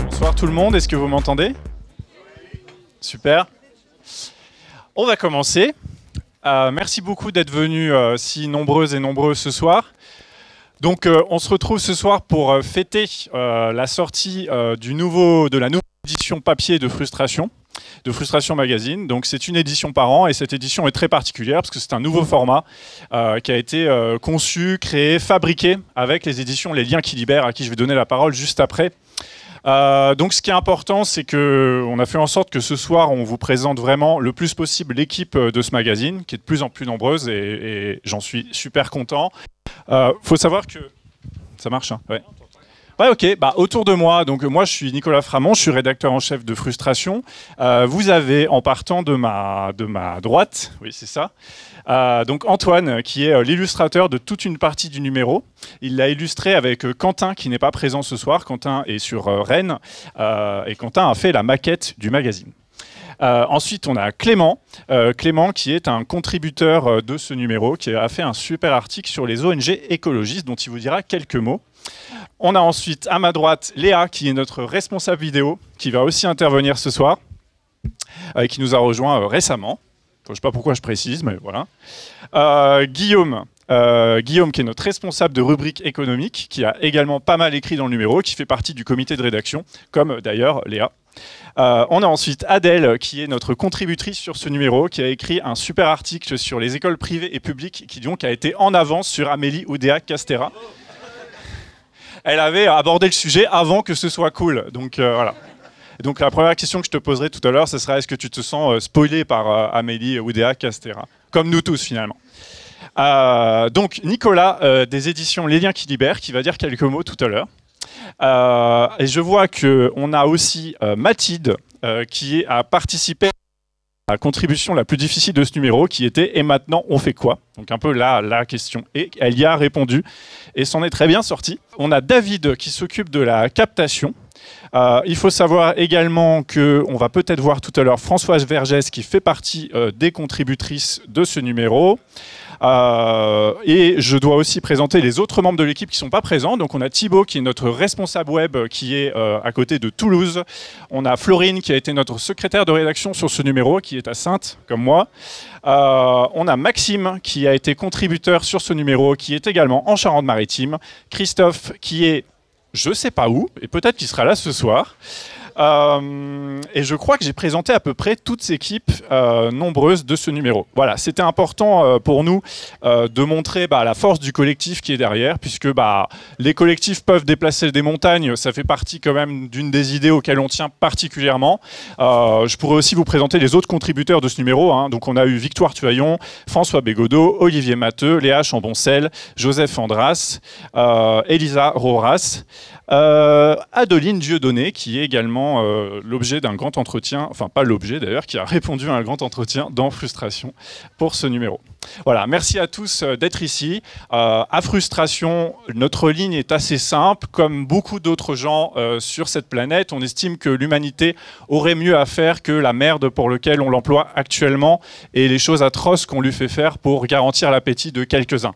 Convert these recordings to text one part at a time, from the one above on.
Bonsoir tout le monde, est-ce que vous m'entendez? Super. On va commencer. Merci beaucoup d'être venus si nombreuses et nombreux ce soir. Donc on se retrouve ce soir pour fêter la sortie de la nouvelle édition papier de Frustration Magazine. Donc c'est une édition par an et cette édition est très particulière parce que c'est un nouveau format qui a été conçu, créé, fabriqué avec les éditions Les Liens qui Libèrent, à qui je vais donner la parole juste après. Donc ce qui est important, c'est qu'on a fait en sorte que ce soir, on vous présente vraiment le plus possible l'équipe de ce magazine, qui est de plus en plus nombreuse et j'en suis super content. Faut savoir que... Ça marche, hein? Ouais. Ouais, ok. Bah, autour de moi, donc moi je suis Nicolas Framont, je suis rédacteur en chef de Frustration. Vous avez en partant de ma droite, oui c'est ça, donc Antoine qui est l'illustrateur de toute une partie du numéro. Il l'a illustré avec Quentin qui n'est pas présent ce soir. Quentin est sur Rennes et Quentin a fait la maquette du magazine. Ensuite, on a Clément. Clément qui est un contributeur de ce numéro, qui a fait un super article sur les ONG écologistes dont il vous dira quelques mots. On a ensuite à ma droite Léa qui est notre responsable vidéo, qui va aussi intervenir ce soir, qui nous a rejoint récemment. Je ne sais pas pourquoi je précise, mais voilà. Guillaume qui est notre responsable de rubrique économique, qui a également pas mal écrit dans le numéro, qui fait partie du comité de rédaction, comme d'ailleurs Léa. On a ensuite Adèle, qui est notre contributrice sur ce numéro, qui a écrit un super article sur les écoles privées et publiques, qui donc a été en avance sur Amélie Oudéa-Castéra. Elle avait abordé le sujet avant que ce soit cool, donc voilà. Donc la première question que je te poserai tout à l'heure, ce sera est-ce que tu te sens spoilé par Amélie Oudéa-Castéra, comme nous tous finalement. Donc Nicolas des éditions Les Liens qui Libèrent, qui va dire quelques mots tout à l'heure. Et je vois qu'on a aussi Mathilde qui a participé à la contribution la plus difficile de ce numéro, qui était « Et maintenant, on fait quoi ?» Donc un peu la question. Et elle y a répondu et s'en est très bien sortie. On a David qui s'occupe de la captation. Il faut savoir également qu'on va peut-être voir tout à l'heure Françoise Vergès qui fait partie des contributrices de ce numéro. Et je dois aussi présenter les autres membres de l'équipe qui ne sont pas présents. Donc on a Thibaut qui est notre responsable web qui est à côté de Toulouse. On a Florine qui a été notre secrétaire de rédaction sur ce numéro, qui est à Saintes, comme moi. On a Maxime qui a été contributeur sur ce numéro, qui est également en Charente-Maritime. Christophe qui est je ne sais pas où, et peut-être qu'il sera là ce soir. Et je crois que j'ai présenté à peu près toutes les équipes nombreuses de ce numéro. Voilà, c'était important pour nous de montrer la force du collectif qui est derrière, puisque les collectifs peuvent déplacer des montagnes, ça fait partie quand même d'une des idées auxquelles on tient particulièrement. Je pourrais aussi vous présenter les autres contributeurs de ce numéro, hein. Donc on a eu Victoire Tuaillon, François Bégodeau, Olivier Matteux, Léa Chamboncel, Joseph Andras, Elisa Roras, Adeline Dieudonné, qui est également l'objet d'un grand entretien, enfin pas l'objet d'ailleurs, qui a répondu à un grand entretien dans Frustration pour ce numéro. Voilà, merci à tous d'être ici. À Frustration, notre ligne est assez simple. Comme beaucoup d'autres gens sur cette planète, on estime que l'humanité aurait mieux à faire que la merde pour laquelle on l'emploie actuellement et les choses atroces qu'on lui fait faire pour garantir l'appétit de quelques-uns.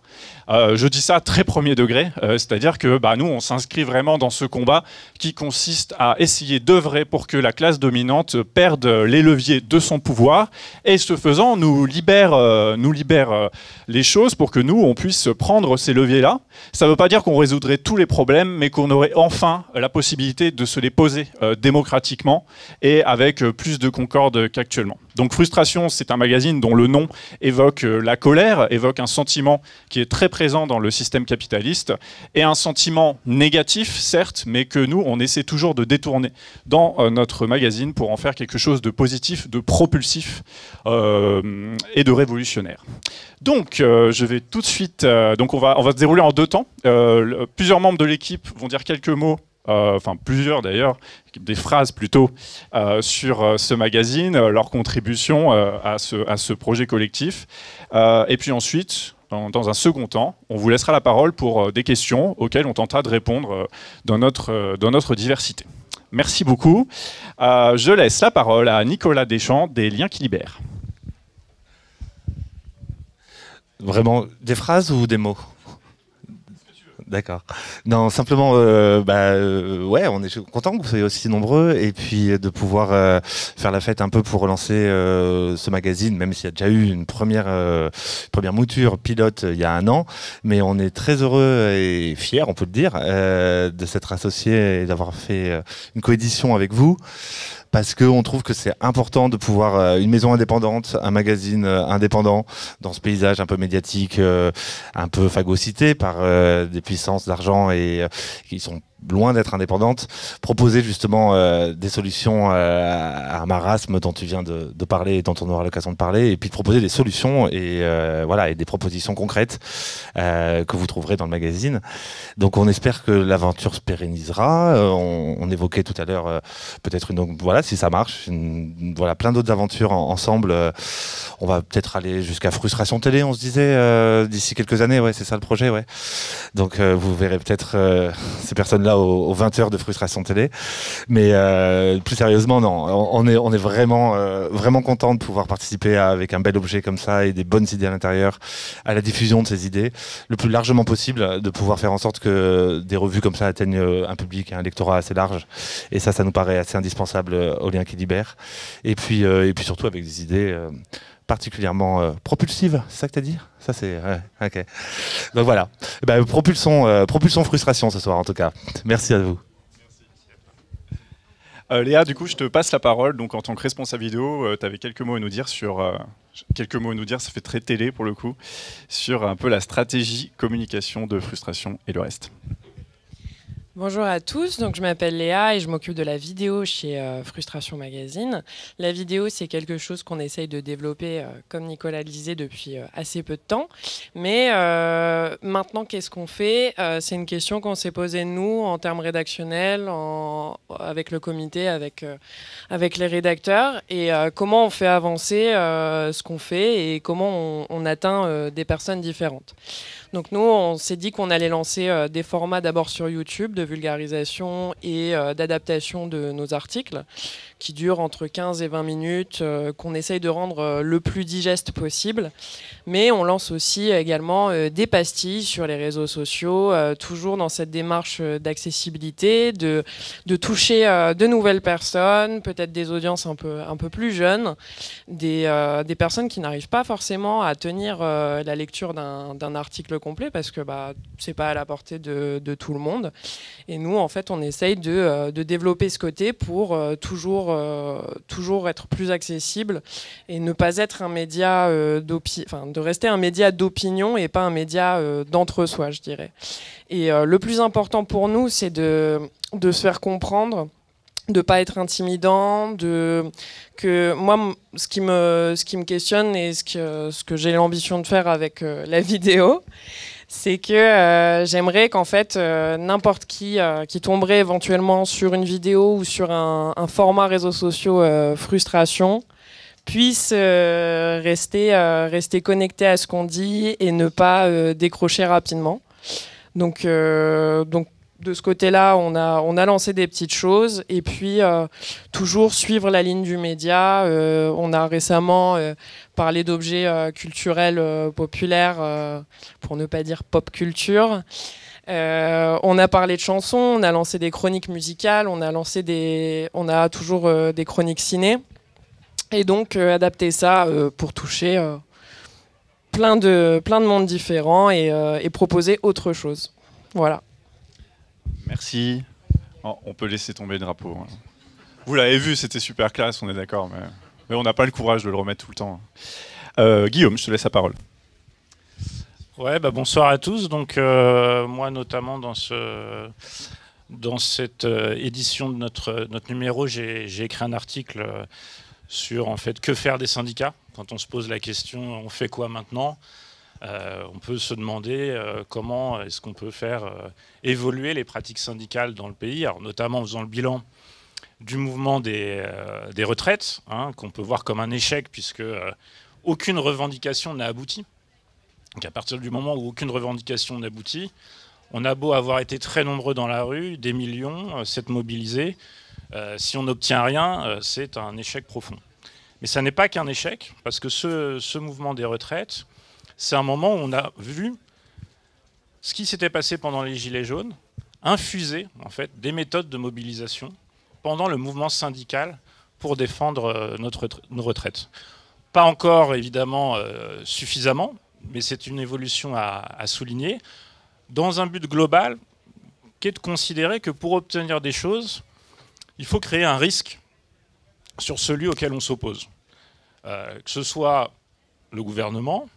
Je dis ça très premier degré, c'est-à-dire que nous, on s'inscrit vraiment dans ce combat qui consiste à essayer d'œuvrer pour que la classe dominante perde les leviers de son pouvoir et ce faisant nous libère les choses pour que nous, on puisse prendre ces leviers-là. Ça ne veut pas dire qu'on résoudrait tous les problèmes, mais qu'on aurait enfin la possibilité de se les poser démocratiquement et avec plus de concorde qu'actuellement. Donc Frustration, c'est un magazine dont le nom évoque la colère, évoque un sentiment qui est très présent dans le système capitaliste, et un sentiment négatif, certes, mais que nous, on essaie toujours de détourner dans notre magazine pour en faire quelque chose de positif, de propulsif et de révolutionnaire. Donc, je vais tout de suite... donc on va se dérouler en deux temps. Plusieurs membres de l'équipe vont dire quelques mots, enfin plusieurs d'ailleurs, des phrases plutôt, sur ce magazine, leur contribution à ce projet collectif. Et puis ensuite, dans un second temps, on vous laissera la parole pour des questions auxquelles on tentera de répondre dans notre diversité. Merci beaucoup. Je laisse la parole à Nicolas Deschamps des Liens qui Libèrent. Vraiment, des phrases ou des mots? D'accord. Non, simplement, ouais, on est content que vous soyez aussi nombreux et puis de pouvoir faire la fête un peu pour relancer ce magazine, même s'il y a déjà eu une première mouture pilote il y a 1 an, mais on est très heureux et fiers, on peut le dire, de s'être associés et d'avoir fait une coédition avec vous. Parce qu'on trouve que c'est important de pouvoir, une maison indépendante, un magazine indépendant, dans ce paysage un peu médiatique, un peu phagocyté par des puissances d'argent et qui sont loin d'être indépendantes, proposer justement des solutions à un marasme dont tu viens de parler et dont on aura l'occasion de parler, et puis de proposer des solutions et voilà, et des propositions concrètes que vous trouverez dans le magazine. Donc on espère que l'aventure se pérennisera. On évoquait tout à l'heure peut-être donc voilà, si ça marche, voilà, plein d'autres aventures ensemble. On va peut-être aller jusqu'à Frustration Télé, on se disait, d'ici quelques années. Ouais, c'est ça le projet, ouais. Donc vous verrez peut-être ces personnes-là aux 20h de Frustration Télé. Mais plus sérieusement, non, on est vraiment content de pouvoir participer avec un bel objet comme ça et des bonnes idées à l'intérieur à la diffusion de ces idées le plus largement possible, de pouvoir faire en sorte que des revues comme ça atteignent un public et un lectorat assez large. Et ça nous paraît assez indispensable au lien qui libère. Et puis surtout avec des idées particulièrement propulsive, c'est ça que tu as dit? Ça c'est... Ouais, ok. Donc voilà, propulsons frustration ce soir en tout cas. Merci à vous. Léa, du coup, je te passe la parole. Donc, en tant que responsable vidéo, tu avais quelques mots à nous dire sur... quelques mots à nous dire, ça fait très télé pour le coup, sur un peu la stratégie communication de Frustration et le reste. Bonjour à tous, donc je m'appelle Léa et je m'occupe de la vidéo chez Frustration Magazine. La vidéo, c'est quelque chose qu'on essaye de développer, comme Nicolas le disait, depuis assez peu de temps. Mais maintenant, qu'est-ce qu'on fait? C'est une question qu'on s'est posée nous en termes rédactionnels, avec le comité, avec les rédacteurs, et comment on fait avancer ce qu'on fait et comment on atteint des personnes différentes. Donc nous, on s'est dit qu'on allait lancer des formats d'abord sur YouTube de vulgarisation et d'adaptation de nos articles qui durent entre 15 et 20 minutes, qu'on essaye de rendre le plus digeste possible. Mais on lance aussi également des pastilles sur les réseaux sociaux, toujours dans cette démarche d'accessibilité, de toucher de nouvelles personnes, peut-être des audiences un peu plus jeunes, des personnes qui n'arrivent pas forcément à tenir la lecture d'un article complet parce que c'est pas à la portée de tout le monde. Et nous, en fait, on essaye de développer ce côté pour toujours être plus accessible et ne pas être un média de rester un média d'opinion et pas un média d'entre-soi, je dirais. Et le plus important pour nous, c'est de se faire comprendre, de pas être intimidant, que moi, ce qui me questionne et ce que j'ai l'ambition de faire avec la vidéo, c'est que j'aimerais qu'en fait n'importe qui tomberait éventuellement sur une vidéo ou sur un format réseaux sociaux frustration puisse rester connecté à ce qu'on dit et ne pas décrocher rapidement. Donc de ce côté-là, on a lancé des petites choses et puis toujours suivre la ligne du média. On a récemment parlé d'objets culturels populaires, pour ne pas dire pop culture. On a parlé de chansons, on a lancé des chroniques musicales, on a toujours des chroniques ciné. Et donc adapter ça pour toucher plein de mondes différents et proposer autre chose. Voilà. Merci. Oh, on peut laisser tomber le drapeau. Vous l'avez vu, c'était super classe, on est d'accord, mais on n'a pas le courage de le remettre tout le temps. Guillaume, je te laisse la parole. Ouais, bonsoir à tous. Donc moi, notamment dans cette édition de notre numéro, j'ai écrit un article sur en fait que faire des syndicats. Quand on se pose la question, on fait quoi maintenant? On peut se demander comment est-ce qu'on peut faire évoluer les pratiques syndicales dans le pays, alors notamment en faisant le bilan du mouvement des retraites, qu'on peut voir comme un échec puisque aucune revendication n'a abouti. Donc à partir du moment où aucune revendication n'aboutit, on a beau avoir été très nombreux dans la rue, des millions, s'être mobilisés, si on n'obtient rien, c'est un échec profond. Mais ça n'est pas qu'un échec, parce que ce mouvement des retraites, c'est un moment où on a vu ce qui s'était passé pendant les Gilets jaunes, infuser en fait des méthodes de mobilisation pendant le mouvement syndical pour défendre nos retraites. Pas encore évidemment suffisamment, mais c'est une évolution à souligner, dans un but global qui est de considérer que pour obtenir des choses, il faut créer un risque sur celui auquel on s'oppose. Que ce soit le gouvernement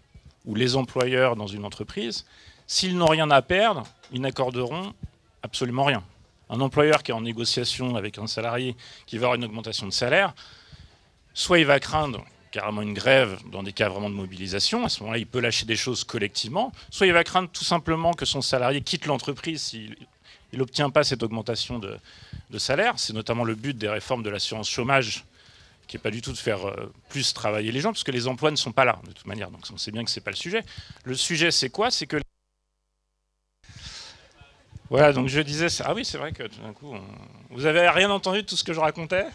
ou les employeurs dans une entreprise, s'ils n'ont rien à perdre, ils n'accorderont absolument rien. Un employeur qui est en négociation avec un salarié qui va avoir une augmentation de salaire, soit il va craindre carrément une grève dans des cas vraiment de mobilisation, à ce moment-là il peut lâcher des choses collectivement, soit il va craindre tout simplement que son salarié quitte l'entreprise s'il n'obtient pas cette augmentation de salaire. C'est notamment le but des réformes de l'assurance chômage, qui n'est pas du tout de faire plus travailler les gens, parce que les emplois ne sont pas là, de toute manière. Donc on sait bien que ce n'est pas le sujet. Le sujet, c'est quoi? C'est que... Voilà, donc je disais... Ah oui, c'est vrai que tout d'un coup... Vous avez rien entendu de tout ce que je racontais?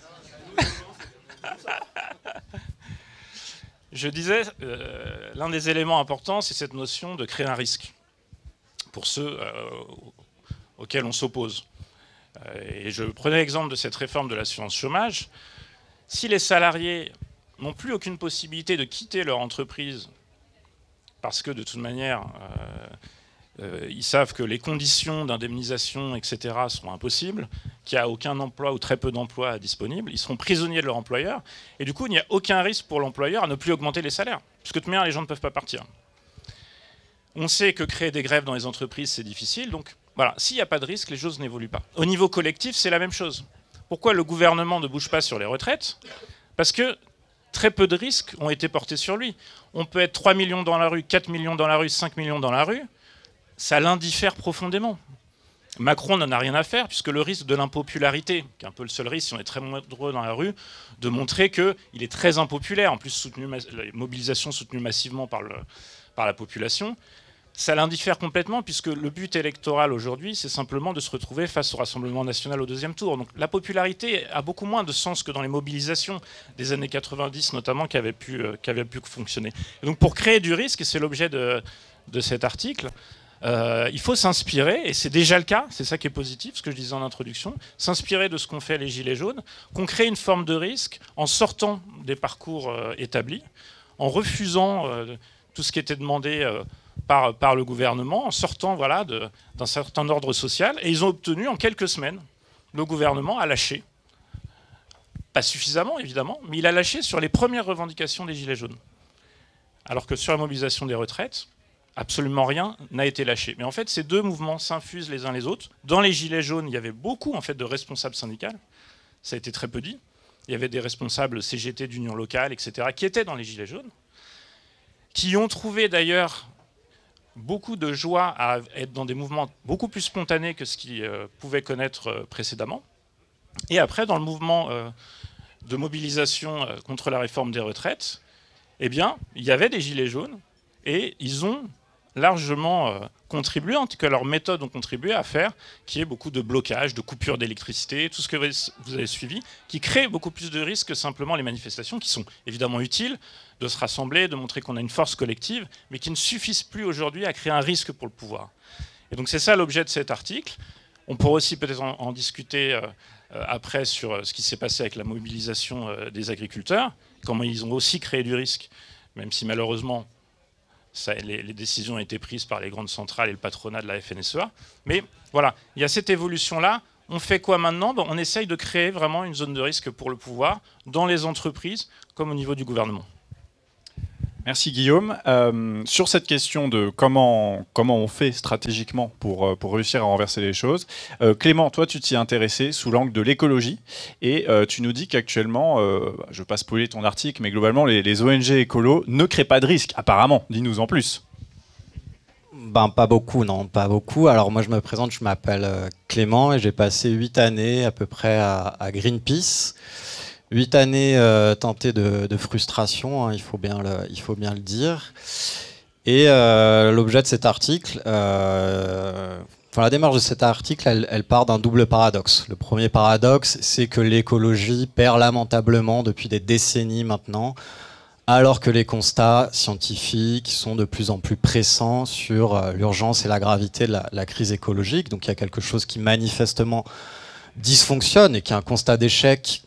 Je disais, l'un des éléments importants, c'est cette notion de créer un risque pour ceux auxquels on s'oppose. Et je prenais l'exemple de cette réforme de l'assurance chômage. Si les salariés n'ont plus aucune possibilité de quitter leur entreprise parce que de toute manière, ils savent que les conditions d'indemnisation, etc., seront impossibles, qu'il n'y a aucun emploi ou très peu d'emplois disponibles, ils seront prisonniers de leur employeur, et du coup, il n'y a aucun risque pour l'employeur à ne plus augmenter les salaires, puisque de toute manière, les gens ne peuvent pas partir. On sait que créer des grèves dans les entreprises, c'est difficile, donc voilà, s'il n'y a pas de risque, les choses n'évoluent pas. Au niveau collectif, c'est la même chose. Pourquoi le gouvernement ne bouge pas sur les retraites? Parce que très peu de risques ont été portés sur lui. On peut être 3 millions dans la rue, 4 millions dans la rue, 5 millions dans la rue. Ça l'indiffère profondément. Macron n'en a rien à faire, puisque le risque de l'impopularité, qui est un peu le seul risque si on est très nombreux dans la rue, de montrer qu'il est très impopulaire, en plus la mobilisation soutenue massivement par la population, ça l'indiffère complètement, puisque le but électoral aujourd'hui, c'est simplement de se retrouver face au Rassemblement national au deuxième tour. Donc la popularité a beaucoup moins de sens que dans les mobilisations des années 90, notamment, qui avaient pu fonctionner. Et donc pour créer du risque, et c'est l'objet de cet article, il faut s'inspirer, et c'est déjà le cas, c'est ça qui est positif, ce que je disais en introduction, s'inspirer de ce qu'ont fait les Gilets jaunes, qu'on crée une forme de risque en sortant des parcours établis, en refusant tout ce qui était demandé par le gouvernement, en sortant voilà, d'un certain ordre social. Et ils ont obtenu en quelques semaines, le gouvernement a lâché. Pas suffisamment, évidemment, mais il a lâché sur les premières revendications des Gilets jaunes. Alors que sur la mobilisation des retraites, absolument rien n'a été lâché. Mais en fait, ces deux mouvements s'infusent les uns les autres. Dans les Gilets jaunes, il y avait beaucoup en fait, de responsables syndicaux. Ça a été très peu dit. Il y avait des responsables CGT d'union locale, etc., qui étaient dans les Gilets jaunes, qui ont trouvé d'ailleurs beaucoup de joie à être dans des mouvements beaucoup plus spontanés que ce qu'ils pouvaient connaître précédemment. Et après, dans le mouvement de mobilisation contre la réforme des retraites, eh bien, il y avait des Gilets jaunes et ils ont largement contribué, en tout cas leurs méthodes ont contribué à faire qu'il y ait beaucoup de blocages, de coupures d'électricité, tout ce que vous avez suivi, qui crée beaucoup plus de risques que simplement les manifestations, qui sont évidemment utiles, de se rassembler, de montrer qu'on a une force collective, mais qui ne suffisent plus aujourd'hui à créer un risque pour le pouvoir. Et donc c'est ça l'objet de cet article. On pourrait aussi peut-être en discuter après sur ce qui s'est passé avec la mobilisation des agriculteurs, comment ils ont aussi créé du risque, même si malheureusement les décisions ont été prises par les grandes centrales et le patronat de la FNSEA. Mais voilà, il y a cette évolution-là. On fait quoi maintenant? On essaye de créer vraiment une zone de risque pour le pouvoir dans les entreprises comme au niveau du gouvernement. Merci Guillaume. Sur cette question de comment on fait stratégiquement pour réussir à renverser les choses, Clément, toi tu t'y es intéressé sous l'angle de l'écologie et tu nous dis qu'actuellement, je ne veux pas spoiler ton article, mais globalement les ONG écolos ne créent pas de risque, apparemment. Dis-nous en plus. Ben, pas beaucoup, non, pas beaucoup. Alors moi je me présente, je m'appelle Clément et j'ai passé 8 années à peu près à Greenpeace. 8 années teintées de frustration, hein, il faut bien le dire. Et l'objet de cet article, la démarche de cet article, elle part d'un double paradoxe. Le premier paradoxe, c'est que l'écologie perd lamentablement depuis des décennies maintenant alors que les constats scientifiques sont de plus en plus pressants sur l'urgence et la gravité de la crise écologique. Donc il y a quelque chose qui manifestement dysfonctionne et qui est un constat d'échec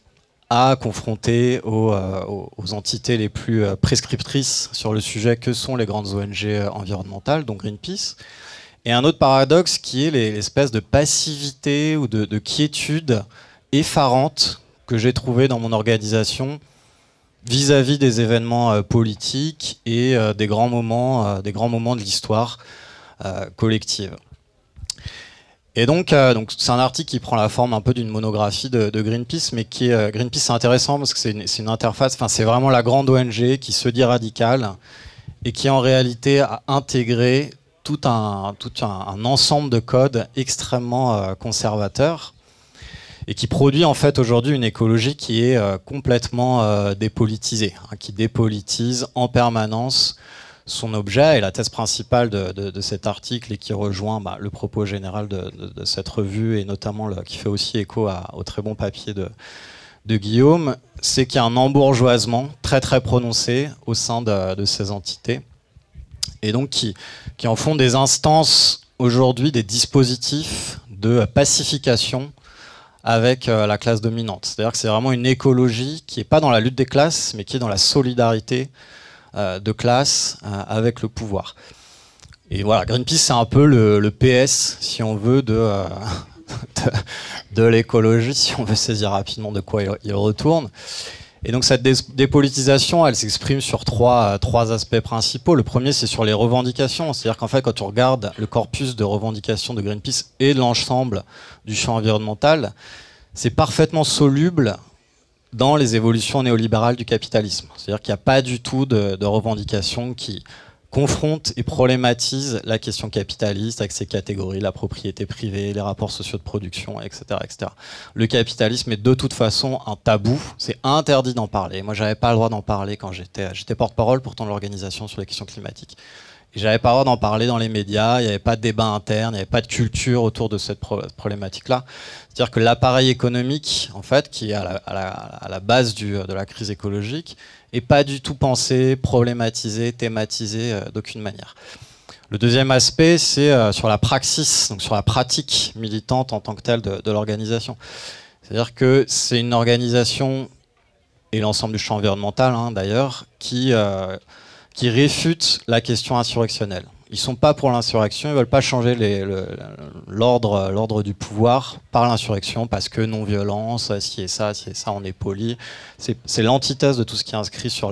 à confronter aux entités les plus prescriptrices sur le sujet que sont les grandes ONG environnementales, donc Greenpeace. Et un autre paradoxe qui est l'espèce de passivité ou de quiétude effarante que j'ai trouvé dans mon organisation vis-à-vis des événements politiques et des grands moments de l'histoire collective. Et donc c'est un article qui prend la forme un peu d'une monographie de Greenpeace, mais qui Greenpeace c'est intéressant parce que c'est une interface, enfin c'est vraiment la grande ONG qui se dit radicale et qui en réalité a intégré tout un ensemble de codes extrêmement conservateurs et qui produit en fait aujourd'hui une écologie qui est complètement dépolitisée, hein, qui dépolitise en permanence son objet. Et la thèse principale de cet article, et qui rejoint le propos général de cette revue, et notamment qui fait aussi écho au très bon papier de Guillaume, c'est qu'il y a un embourgeoisement très très prononcé au sein de ces entités, et donc qui en font des instances aujourd'hui, des dispositifs de pacification avec la classe dominante. C'est-à-dire que c'est vraiment une écologie qui n'est pas dans la lutte des classes, mais qui est dans la solidarité de classe avec le pouvoir. Et voilà, Greenpeace, c'est un peu le PS, si on veut, de l'écologie, si on veut saisir rapidement de quoi il retourne. Et donc cette dépolitisation, elle s'exprime sur trois aspects principaux. Le premier, c'est sur les revendications. C'est-à-dire qu'en fait, quand on regarde le corpus de revendications de Greenpeace et de l'ensemble du champ environnemental, c'est parfaitement soluble dans les évolutions néolibérales du capitalisme. C'est-à-dire qu'il n'y a pas du tout de revendications qui confrontent et problématisent la question capitaliste avec ses catégories, la propriété privée, les rapports sociaux de production, etc., etc. Le capitalisme est de toute façon un tabou, c'est interdit d'en parler. Moi, j'avais pas le droit d'en parler quand j'étais porte-parole pourtant de l'organisation sur les questions climatiques. Et j'avais pas le droit d'en parler dans les médias, il n'y avait pas de débat interne, il n'y avait pas de culture autour de cette problématique-là. C'est-à-dire que l'appareil économique, en fait, qui est à la base de la crise écologique, n'est pas du tout pensé, problématisé, thématisé d'aucune manière. Le deuxième aspect, c'est sur la praxis, donc sur la pratique militante en tant que telle de l'organisation. C'est-à-dire que c'est une organisation, et l'ensemble du champ environnemental d'ailleurs, qui réfute la question insurrectionnelle. Ils ne sont pas pour l'insurrection, ils ne veulent pas changer l'ordre du pouvoir par l'insurrection, parce que non-violence, si et ça, on est poli. C'est l'antithèse de tout ce qui est inscrit sur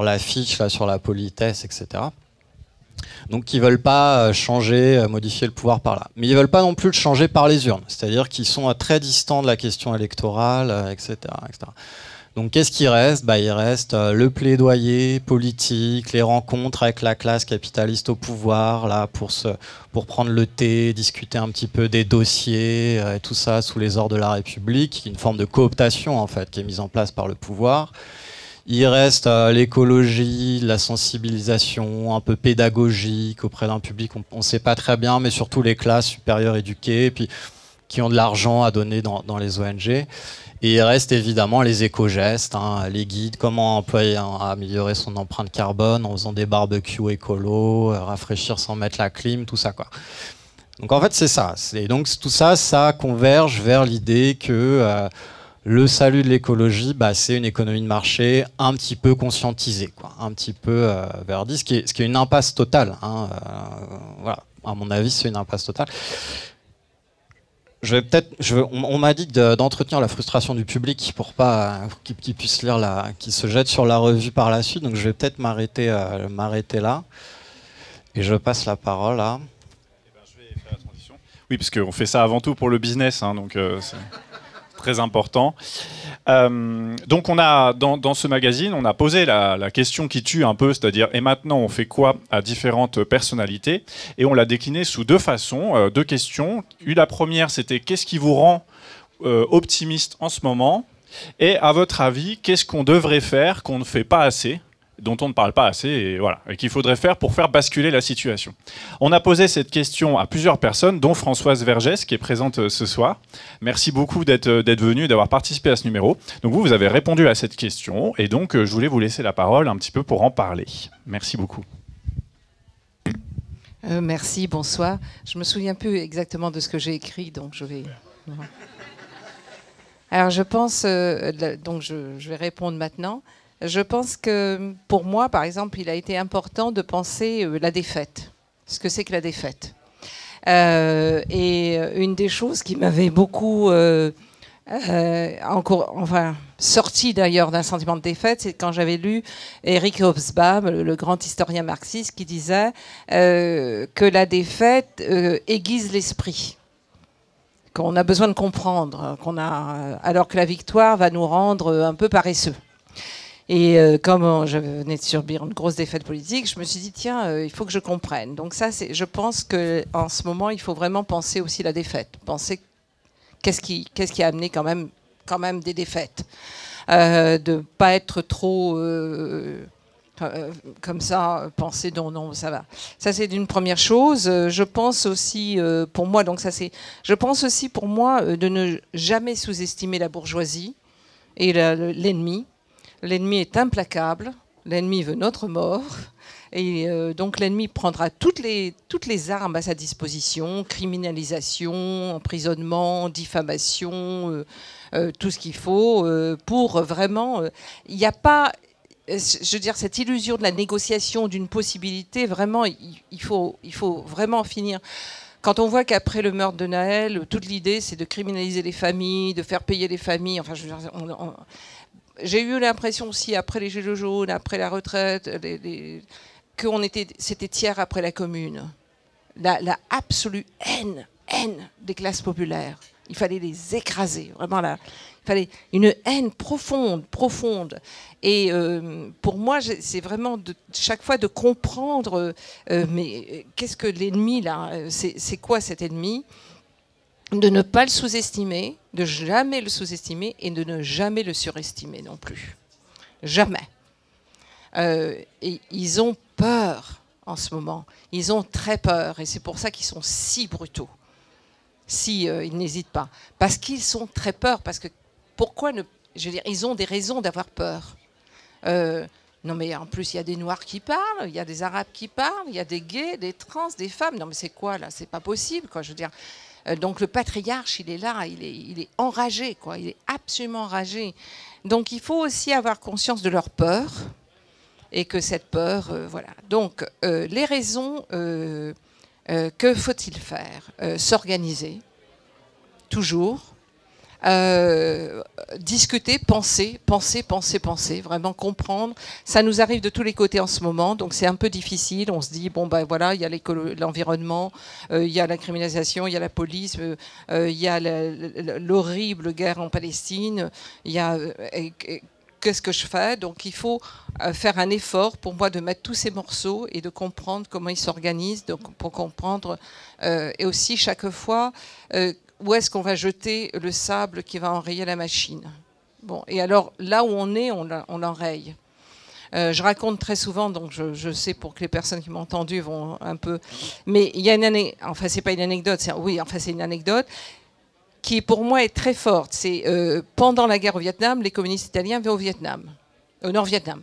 l'affiche, sur la politesse, etc. Donc ils ne veulent pas changer, modifier le pouvoir par là. Mais ils ne veulent pas non plus le changer par les urnes, c'est-à-dire qu'ils sont très distants de la question électorale, etc., etc. Donc qu'est-ce qui reste ? Il reste le plaidoyer politique, les rencontres avec la classe capitaliste au pouvoir, là, pour prendre le thé, discuter un petit peu des dossiers, et tout ça sous les ordres de la République, une forme de cooptation en fait qui est mise en place par le pouvoir. Il reste l'écologie, la sensibilisation un peu pédagogique auprès d'un public, on ne sait pas très bien, mais surtout les classes supérieures éduquées, puis qui ont de l'argent à donner dans les ONG. Et il reste évidemment les éco-gestes, les guides, comment employer, améliorer son empreinte carbone en faisant des barbecues écolos, rafraîchir sans mettre la clim, tout ça, quoi. Donc en fait c'est ça. Et donc tout ça, ça converge vers l'idée que le salut de l'écologie, c'est une économie de marché un petit peu conscientisée, quoi, un petit peu verdie, ce qui est une impasse totale. Voilà, à mon avis, c'est une impasse totale. On m'a dit d'entretenir la frustration du public pour pas qu'il puisse lire qu'il se jette sur la revue par la suite. Donc je vais peut-être m'arrêter là. Et je passe la parole à. Je vais faire la transition. Oui, parce qu'on fait ça avant tout pour le business, donc c'est très important. Donc on a dans ce magazine, on a posé la question qui tue un peu, c'est-à-dire et maintenant on fait quoi à différentes personnalités, et on l'a décliné sous deux façons, deux questions. La première, c'était qu'est-ce qui vous rend optimiste en ce moment, et à votre avis, qu'est-ce qu'on devrait faire qu'on ne fait pas assez dont on ne parle pas assez et, voilà, et qu'il faudrait faire pour faire basculer la situation. On a posé cette question à plusieurs personnes, dont Françoise Vergès, qui est présente ce soir. Merci beaucoup d'être venu et d'avoir participé à ce numéro. Donc vous avez répondu à cette question, et donc je voulais vous laisser la parole un petit peu pour en parler. Merci beaucoup. Merci, bonsoir. Je me souviens plus exactement de ce que j'ai écrit, donc je vais... Alors je pense, donc je vais répondre maintenant. Je pense que pour moi, par exemple, il a été important de penser la défaite. Ce que c'est que la défaite. Et une des choses qui m'avait beaucoup sorti d'ailleurs d'un sentiment de défaite, c'est quand j'avais lu Eric Hobsbawm, le grand historien marxiste, qui disait que la défaite aiguise l'esprit. Qu'on a besoin de comprendre, alors que la victoire va nous rendre un peu paresseux. Et comme je venais de subir une grosse défaite politique, je me suis dit, tiens, il faut que je comprenne. Donc ça, je pense qu'en ce moment, il faut vraiment penser aussi la défaite. Penser qu'est-ce qui a amené quand même des défaites. De ne pas être trop... comme ça, penser non, ça va. Ça, c'est une première chose. Je pense aussi, pour moi, de ne jamais sous-estimer la bourgeoisie et l'ennemi. L'ennemi est implacable. L'ennemi veut notre mort. Et donc, l'ennemi prendra toutes les armes à sa disposition, criminalisation, emprisonnement, diffamation, tout ce qu'il faut, pour vraiment... Il n'y a pas... Je veux dire, cette illusion de la négociation, d'une possibilité, vraiment, il faut vraiment finir. Quand on voit qu'après le meurtre de Naël, toute l'idée, c'est de criminaliser les familles, de faire payer les familles. Enfin, je veux dire, j'ai eu l'impression aussi, après les Gilets jaunes, après la retraite, c'était tiers après la Commune. La absolue haine des classes populaires. Il fallait les écraser, vraiment là. Il fallait une haine profonde. Et pour moi, c'est vraiment chaque fois de comprendre, mais qu'est-ce que l'ennemi là ? C'est quoi cet ennemi ? De ne pas le sous-estimer, de jamais le sous-estimer et de ne jamais le surestimer non plus. Jamais. Et ils ont peur en ce moment. Ils ont très peur et c'est pour ça qu'ils sont si brutaux. Ils n'hésitent pas. Parce qu'ils sont très peur. Parce que pourquoi ne... Je veux dire, ils ont des raisons d'avoir peur. Non, mais en plus, il y a des Noirs qui parlent, il y a des Arabes qui parlent, il y a des gays, des trans, des femmes. Non, mais c'est quoi, là ? C'est pas possible, quoi. Je veux dire... Donc, le patriarche, il est là, il est enragé, quoi. Il est absolument enragé. Donc, il faut aussi avoir conscience de leur peur. Et que cette peur... voilà. Donc, les raisons... que faut-il faire ? S'organiser, toujours, discuter, penser, vraiment comprendre. Ça nous arrive de tous les côtés en ce moment, donc c'est un peu difficile. On se dit, bon ben voilà, il y a l'environnement, il y a la criminalisation, il y a la police, il y a l'horrible guerre en Palestine, il y a... Qu'est-ce que je fais ? Donc il faut faire un effort pour moi de mettre tous ces morceaux et de comprendre comment ils s'organisent, donc pour comprendre et aussi chaque fois où est-ce qu'on va jeter le sable qui va enrayer la machine. Bon, et alors là où on est, on l'enraye. Je raconte très souvent, donc je sais pour que les personnes qui m'ont entendu vont un peu... Mais il y a une anecdote, enfin c'est pas une anecdote, c'est une anecdote qui pour moi est très forte. C'est pendant la guerre au Vietnam, les communistes italiens vont au Vietnam, au Nord-Vietnam.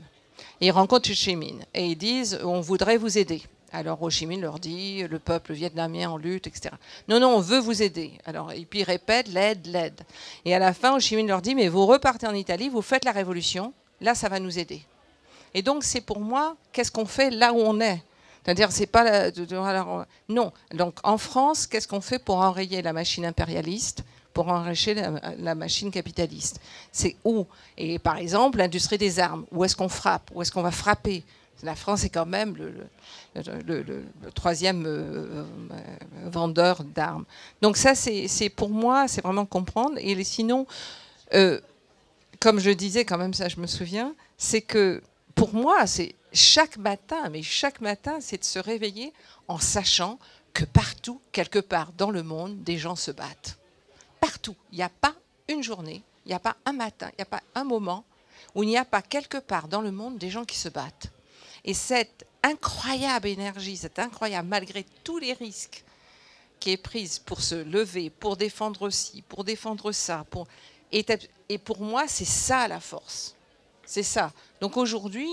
Et ils rencontrent Ho Chi Minh et ils disent « on voudrait vous aider ». Alors Ho Chi Minh leur dit « le peuple vietnamien en lutte, etc. » Non, on veut vous aider. Alors, et puis ils répètent « l'aide ». Et à la fin, Ho Chi Minh leur dit « mais vous repartez en Italie, vous faites la révolution, là ça va nous aider ». Et donc c'est pour moi, qu'est-ce qu'on fait là où on est ? C'est-à-dire, c'est pas... alors, non. Donc, en France, qu'est-ce qu'on fait pour enrayer la machine impérialiste, pour enrayer la machine capitaliste ? C'est où ? Et par exemple, l'industrie des armes. Où est-ce qu'on frappe ? Où est-ce qu'on va frapper ? La France est quand même le troisième vendeur d'armes. Donc ça, c'est pour moi, c'est vraiment comprendre. Et sinon, comme je disais quand même, ça je me souviens, c'est que pour moi, c'est... Chaque matin, c'est de se réveiller en sachant que partout, quelque part dans le monde, des gens se battent. Partout. Il n'y a pas une journée, il n'y a pas un matin, il n'y a pas un moment où il n'y a pas quelque part dans le monde des gens qui se battent. Et cette incroyable énergie, cette incroyable, malgré tous les risques qui est prise pour se lever, pour défendre ci, pour défendre ça, et pour moi, c'est ça la force. C'est ça. Donc aujourd'hui,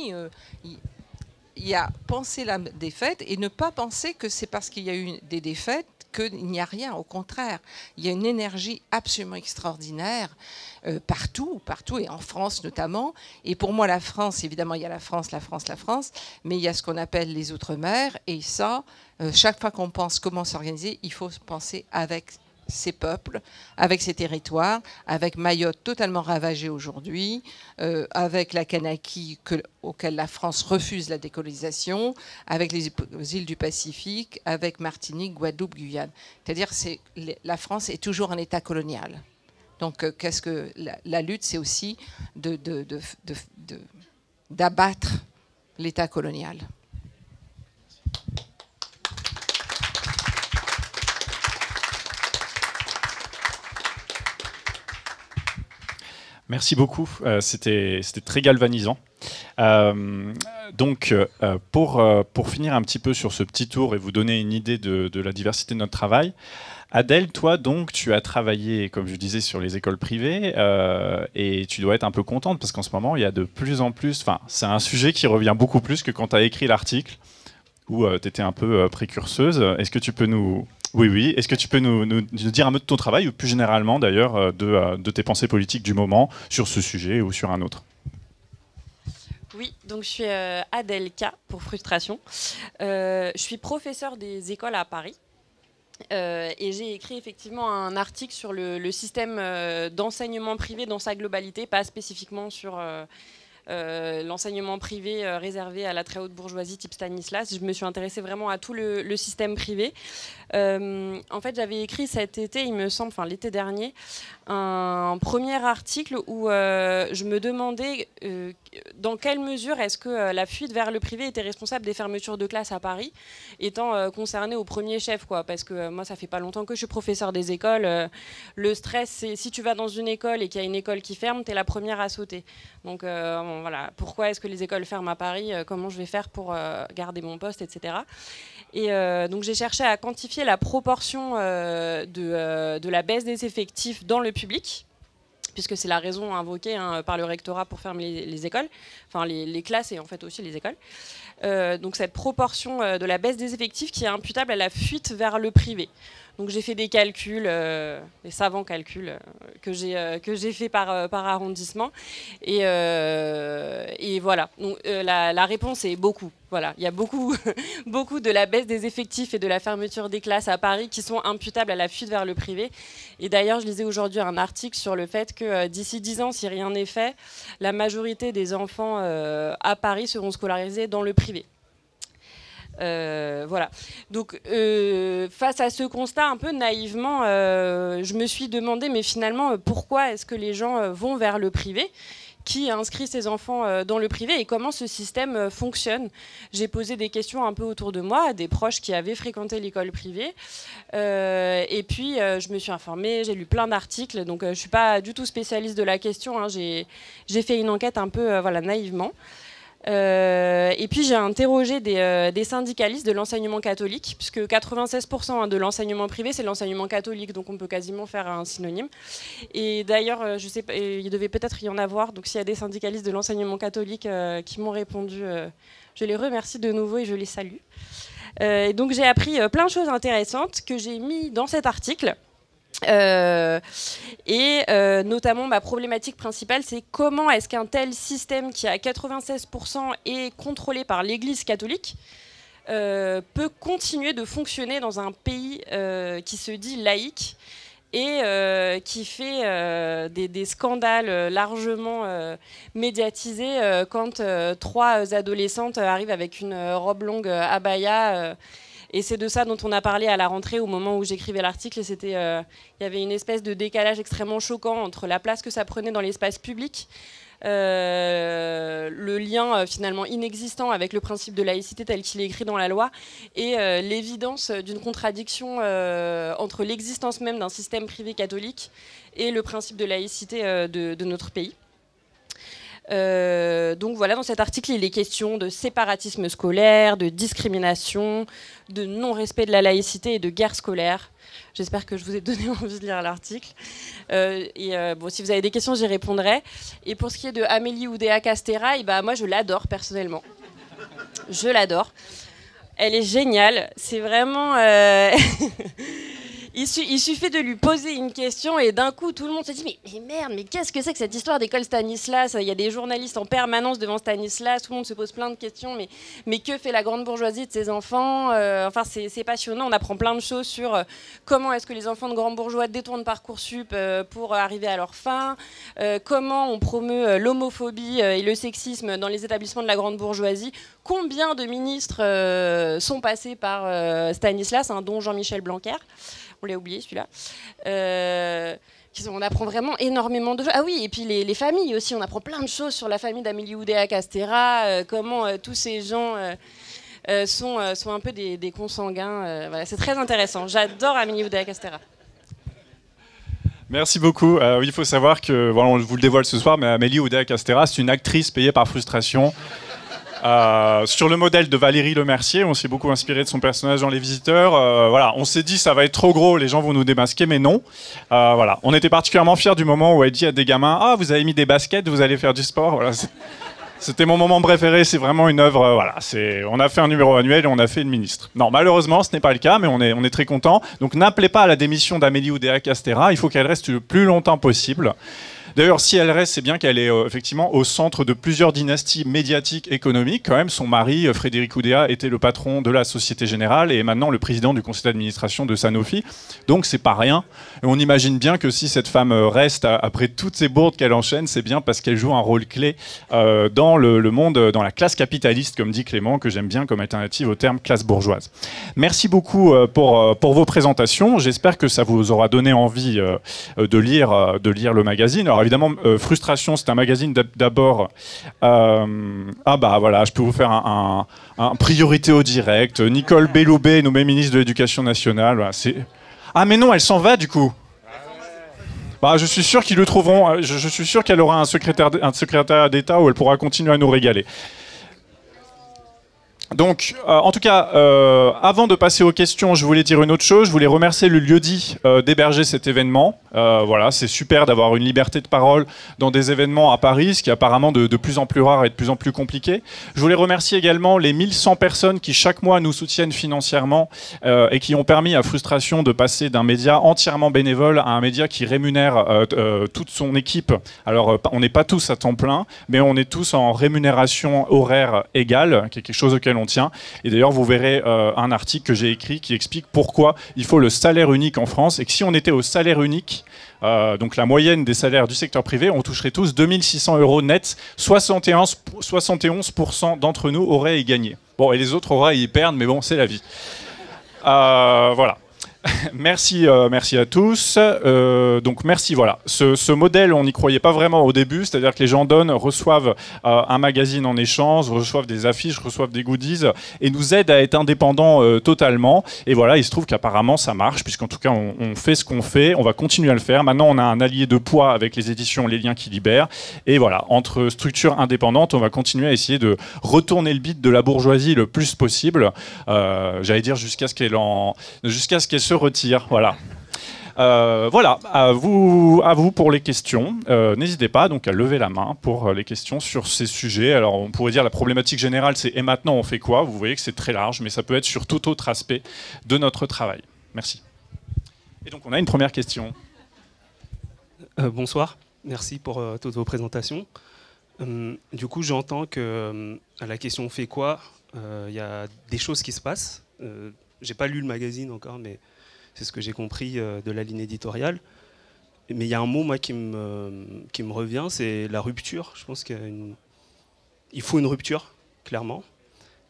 il y a penser la défaite et ne pas penser que c'est parce qu'il y a eu des défaites qu'il n'y a rien. Au contraire, il y a une énergie absolument extraordinaire partout, et en France notamment. Et pour moi, la France, évidemment, il y a la France, mais il y a ce qu'on appelle les Outre-mer. Et ça, chaque fois qu'on pense comment s'organiser, il faut penser avec ces peuples, avec ces territoires, avec Mayotte totalement ravagée aujourd'hui, avec la Kanaki auquel la France refuse la décolonisation, avec les îles du Pacifique, avec Martinique, Guadeloupe, Guyane. C'est-à-dire que la France est toujours un État colonial. Donc qu'est-ce que la lutte, c'est aussi d'abattre l'État colonial. Merci beaucoup, c'était très galvanisant. Donc, pour finir un petit peu sur ce petit tour et vous donner une idée de la diversité de notre travail, Adèle, toi, donc, tu as travaillé, comme je disais, sur les écoles privées et tu dois être un peu contente parce qu'en ce moment, il y a de plus en plus... Enfin, c'est un sujet qui revient beaucoup plus que quand tu as écrit l'article où tu étais un peu précurseuse. Est-ce que tu peux nous... Oui. Est-ce que tu peux nous dire un mot de ton travail, ou plus généralement d'ailleurs de tes pensées politiques du moment sur ce sujet ou sur un autre? Oui, donc je suis Adèle K pour Frustration. Je suis professeure des écoles à Paris. Et j'ai écrit effectivement un article sur le système d'enseignement privé dans sa globalité, pas spécifiquement sur... l'enseignement privé réservé à la très haute bourgeoisie type Stanislas. Je me suis intéressée vraiment à tout le système privé. En fait, j'avais écrit cet été, il me semble, enfin l'été dernier, un premier article où je me demandais dans quelle mesure est-ce que la fuite vers le privé était responsable des fermetures de classes à Paris, étant concernée au premier chef, quoi. Parce que moi, ça fait pas longtemps que je suis professeur des écoles. Le stress, c'est si tu vas dans une école et qu'il y a une école qui ferme, tu es la première à sauter. Donc voilà, pourquoi est-ce que les écoles ferment à Paris? Comment je vais faire pour garder mon poste, etc. Et donc j'ai cherché à quantifier la proportion de la baisse des effectifs dans le public, puisque c'est la raison invoquée par le rectorat pour fermer les écoles, enfin les classes et en fait aussi les écoles. Donc cette proportion de la baisse des effectifs qui est imputable à la fuite vers le privé. Donc j'ai fait des calculs, des savants calculs que j'ai fait par arrondissement. Et voilà. Donc, la réponse est beaucoup. Voilà. Il y a beaucoup, beaucoup de la baisse des effectifs et de la fermeture des classes à Paris qui sont imputables à la fuite vers le privé. Et d'ailleurs, je lisais aujourd'hui un article sur le fait que d'ici 10 ans, si rien n'est fait, la majorité des enfants à Paris seront scolarisés dans le privé. Voilà. Donc, face à ce constat, un peu naïvement, je me suis demandé, mais finalement, pourquoi est-ce que les gens vont vers le privé ? Qui inscrit ses enfants dans le privé et comment ce système fonctionne? J'ai posé des questions un peu autour de moi, à des proches qui avaient fréquenté l'école privée. Et puis, je me suis informée, j'ai lu plein d'articles. Donc, je ne suis pas du tout spécialiste de la question. Hein, j'ai fait une enquête un peu voilà, naïvement. Et puis j'ai interrogé des syndicalistes de l'enseignement catholique, puisque 96% de l'enseignement privé c'est l'enseignement catholique, donc on peut quasiment faire un synonyme. Et d'ailleurs, je sais pas, il devait peut-être y en avoir, donc s'il y a des syndicalistes de l'enseignement catholique qui m'ont répondu, je les remercie de nouveau et je les salue. Et donc j'ai appris plein de choses intéressantes que j'ai mis dans cet article. Notamment ma problématique principale, c'est comment est-ce qu'un tel système qui à 96% est contrôlé par l'Église catholique peut continuer de fonctionner dans un pays qui se dit laïque et qui fait des scandales largement médiatisés quand 3 adolescentes arrivent avec une robe longue abaya. Et c'est de ça dont on a parlé à la rentrée au moment où j'écrivais l'article. Il y avait une espèce de décalage extrêmement choquant entre la place que ça prenait dans l'espace public, le lien finalement inexistant avec le principe de laïcité tel qu'il est écrit dans la loi, et l'évidence d'une contradiction entre l'existence même d'un système privé catholique et le principe de laïcité de notre pays. Donc voilà, dans cet article, il est question de séparatisme scolaire, de discrimination, de non-respect de la laïcité et de guerre scolaire. J'espère que je vous ai donné envie de lire l'article. Bon, si vous avez des questions, j'y répondrai. Et pour ce qui est de Amélie Oudéa-Castéra, moi, je l'adore personnellement. Je l'adore. Elle est géniale. C'est vraiment... Il suffit de lui poser une question et d'un coup, tout le monde se dit mais merde, mais qu'est-ce que c'est que cette histoire d'école Stanislas? Il y a des journalistes en permanence devant Stanislas, tout le monde se pose plein de questions, mais que fait la grande bourgeoisie de ses enfants? Enfin, c'est passionnant, on apprend plein de choses sur comment est-ce que les enfants de grands bourgeois détournent Parcoursup pour arriver à leur fin, comment on promeut l'homophobie et le sexisme dans les établissements de la grande bourgeoisie. Combien de ministres sont passés par Stanislas, dont Jean-Michel Blanquer? On l'a oublié celui-là. On apprend vraiment énormément de choses. Ah oui, et puis les familles aussi. On apprend plein de choses sur la famille d'Amélie Oudéa-Castéra, comment tous ces gens sont un peu des consanguins. Voilà, c'est très intéressant. J'adore Amélie Oudéa-Castéra. Merci beaucoup. Oui, il faut savoir que, voilà, on vous le dévoile ce soir, mais Amélie Oudéa-Castéra, c'est une actrice payée par frustration. Sur le modèle de Valérie Lemercier, on s'est beaucoup inspiré de son personnage dans Les Visiteurs. Voilà, on s'est dit ça va être trop gros, les gens vont nous démasquer, mais non. Voilà, on était particulièrement fiers du moment où elle dit à des gamins « Ah, vous avez mis des baskets, vous allez faire du sport ». Voilà, c'était mon moment préféré. C'est vraiment une œuvre. Voilà, on a fait un numéro annuel et on a fait une ministre. Non, malheureusement, ce n'est pas le cas, mais on est très content. Donc, n'appelez pas à la démission d'Amélie Oudéa-Castéra. Il faut qu'elle reste le plus longtemps possible. D'ailleurs, si elle reste, c'est bien qu'elle est effectivement au centre de plusieurs dynasties médiatiques, économiques. Quand même, son mari, Frédéric Oudéa, était le patron de la Société Générale et est maintenant le président du conseil d'administration de Sanofi. Donc, c'est pas rien. Et on imagine bien que si cette femme reste après toutes ces bourdes qu'elle enchaîne, c'est bien parce qu'elle joue un rôle clé dans le monde, dans la classe capitaliste, comme dit Clément, que j'aime bien comme alternative au terme classe bourgeoise. Merci beaucoup pour vos présentations. J'espère que ça vous aura donné envie de lire le magazine. Alors, évidemment, Frustration, c'est un magazine d'abord. Voilà, je peux vous faire un priorité au direct. Nicole Belloubet, nommée ministre de l'Éducation nationale. Voilà, ah, mais non, elle s'en va du coup. Je suis sûr qu'ils le trouveront. Je suis sûr qu'elle aura un secrétaire d'État où elle pourra continuer à nous régaler. Donc, en tout cas, avant de passer aux questions, je voulais dire une autre chose. Je voulais remercier le lieu-dit d'héberger cet événement. Voilà, c'est super d'avoir une liberté de parole dans des événements à Paris, ce qui est apparemment de plus en plus rare et de plus en plus compliqué. Je voulais remercier également les 1100 personnes qui chaque mois nous soutiennent financièrement et qui ont permis à Frustration de passer d'un média entièrement bénévole à un média qui rémunère toute son équipe. Alors, on n'est pas tous à temps plein, mais on est tous en rémunération horaire égale, qui est quelque chose auquel on tient. Et d'ailleurs, vous verrez un article que j'ai écrit qui explique pourquoi il faut le salaire unique en France et que si on était au salaire unique, donc la moyenne des salaires du secteur privé, on toucherait tous 2600 € net, 71% d'entre nous auraient y gagné. Bon, et les autres auraient y perdre, mais bon, c'est la vie. Voilà. Merci à tous. Donc merci, voilà. Ce modèle, on n'y croyait pas vraiment au début, c'est-à-dire que les gens reçoivent un magazine en échange, reçoivent des affiches, reçoivent des goodies et nous aident à être indépendants totalement. Et voilà, il se trouve qu'apparemment ça marche, puisqu'en tout cas on fait ce qu'on fait, on va continuer à le faire. Maintenant on a un allié de poids avec les éditions Les Liens qui libèrent. Et voilà, entre structures indépendantes, on va continuer à essayer de retourner le bide de la bourgeoisie le plus possible. J'allais dire jusqu'à ce qu'elle se retire, voilà. Voilà, à vous pour les questions. N'hésitez pas donc à lever la main pour les questions sur ces sujets. Alors on pourrait dire la problématique générale c'est et maintenant on fait quoi? Vous voyez que c'est très large, mais ça peut être sur tout autre aspect de notre travail. Merci. Et donc on a une première question. Bonsoir, merci pour toutes vos présentations. Du coup j'entends que à la question on fait quoi, il y a des choses qui se passent. J'ai pas lu le magazine encore, mais c'est ce que j'ai compris de la ligne éditoriale. Mais il y a un mot moi, qui me revient, c'est la rupture. Je pense qu'il faut une rupture, clairement.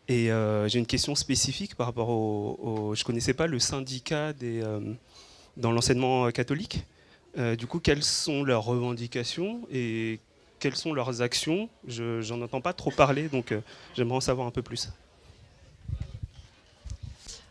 Et j'ai une question spécifique par rapport je ne connaissais pas le syndicat dans l'enseignement catholique. Du coup, quelles sont leurs revendications et quelles sont leurs actions? Je n'en entends pas trop parler, donc j'aimerais en savoir un peu plus.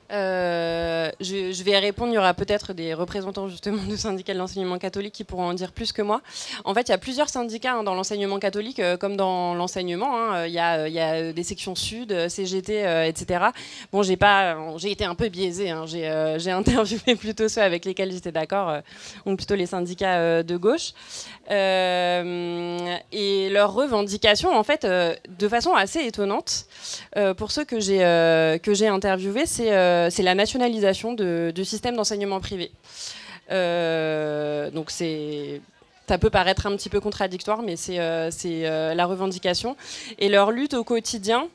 Je vais répondre, il y aura peut-être des représentants justement de syndicats de l'enseignement catholique qui pourront en dire plus que moi. En fait, il y a plusieurs syndicats dans l'enseignement catholique, comme dans l'enseignement. Il y a des sections sud, CGT, etc. Bon, j'ai été un peu biaisée. J'ai interviewé plutôt ceux avec lesquels j'étais d'accord, donc plutôt les syndicats de gauche. Et leurs revendications, en fait, de façon assez étonnante, pour ceux que j'ai interviewés, c'est la nationalisation du système d'enseignement privé. Donc ça peut paraître un petit peu contradictoire, mais c'est la revendication. Et leur lutte au quotidien,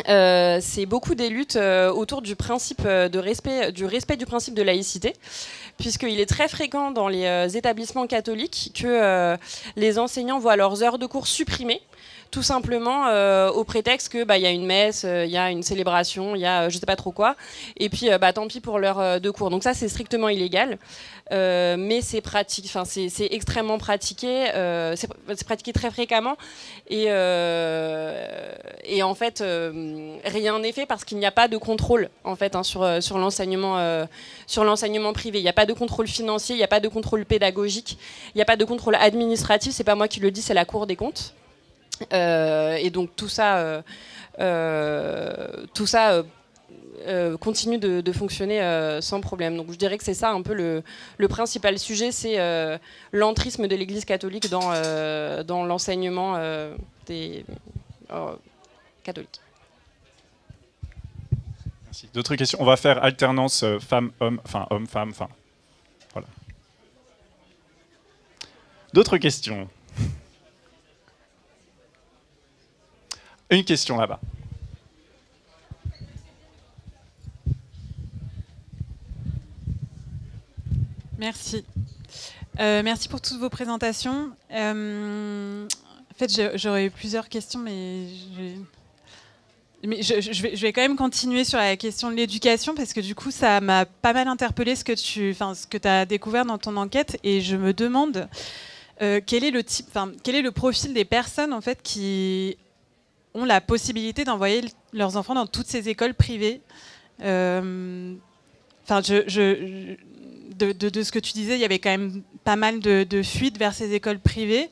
c'est beaucoup des luttes autour du principe du respect du principe de laïcité, puisqu'il est très fréquent dans les établissements catholiques que les enseignants voient leurs heures de cours supprimées, tout simplement au prétexte que y a une messe, il y a une célébration, il y a je sais pas trop quoi, et puis tant pis pour l'heure de cours. Donc ça, c'est strictement illégal, mais c'est pratique, enfin c'est extrêmement pratiqué, c'est pratiqué très fréquemment, et en fait rien n'est fait parce qu'il n'y a pas de contrôle en fait sur l'enseignement privé. Il n'y a pas de contrôle financier, il n'y a pas de contrôle pédagogique, il n'y a pas de contrôle administratif. C'est pas moi qui le dis, c'est la Cour des comptes. Et donc tout ça continue de fonctionner sans problème. Donc je dirais que c'est ça un peu le principal sujet, c'est l'entrisme de l'Église catholique dans l'enseignement des catholiques. Merci. D'autres questions? On va faire alternance femmes-hommes, enfin hommes-femmes, enfin voilà. D'autres questions? Une question là-bas. Merci. Merci pour toutes vos présentations. En fait, j'aurais eu plusieurs questions, mais je vais quand même continuer sur la question de l'éducation, parce que du coup, ça m'a pas mal interpellé ce que tu as découvert dans ton enquête, et je me demande quel est le profil des personnes en fait qui ont la possibilité d'envoyer leurs enfants dans toutes ces écoles privées. De ce que tu disais, il y avait quand même pas mal de fuites vers ces écoles privées.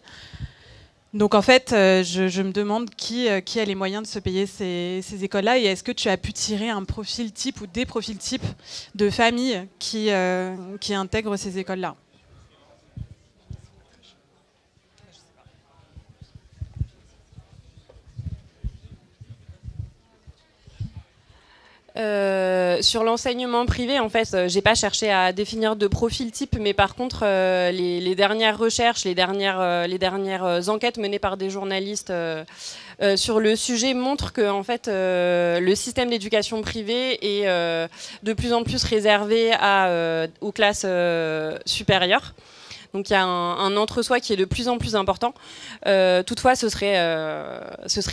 Donc en fait, je me demande qui a les moyens de se payer ces écoles-là, et est-ce que tu as pu tirer un profil type ou des profils types de familles qui intègrent ces écoles-là? Sur l'enseignement privé, en fait, j'ai pas cherché à définir de profil type, mais par contre, les dernières recherches, les dernières enquêtes menées par des journalistes sur le sujet montrent que, en fait, le système d'éducation privée est de plus en plus réservé aux classes supérieures. Donc il y a un entre-soi qui est de plus en plus important. Toutefois, ce serait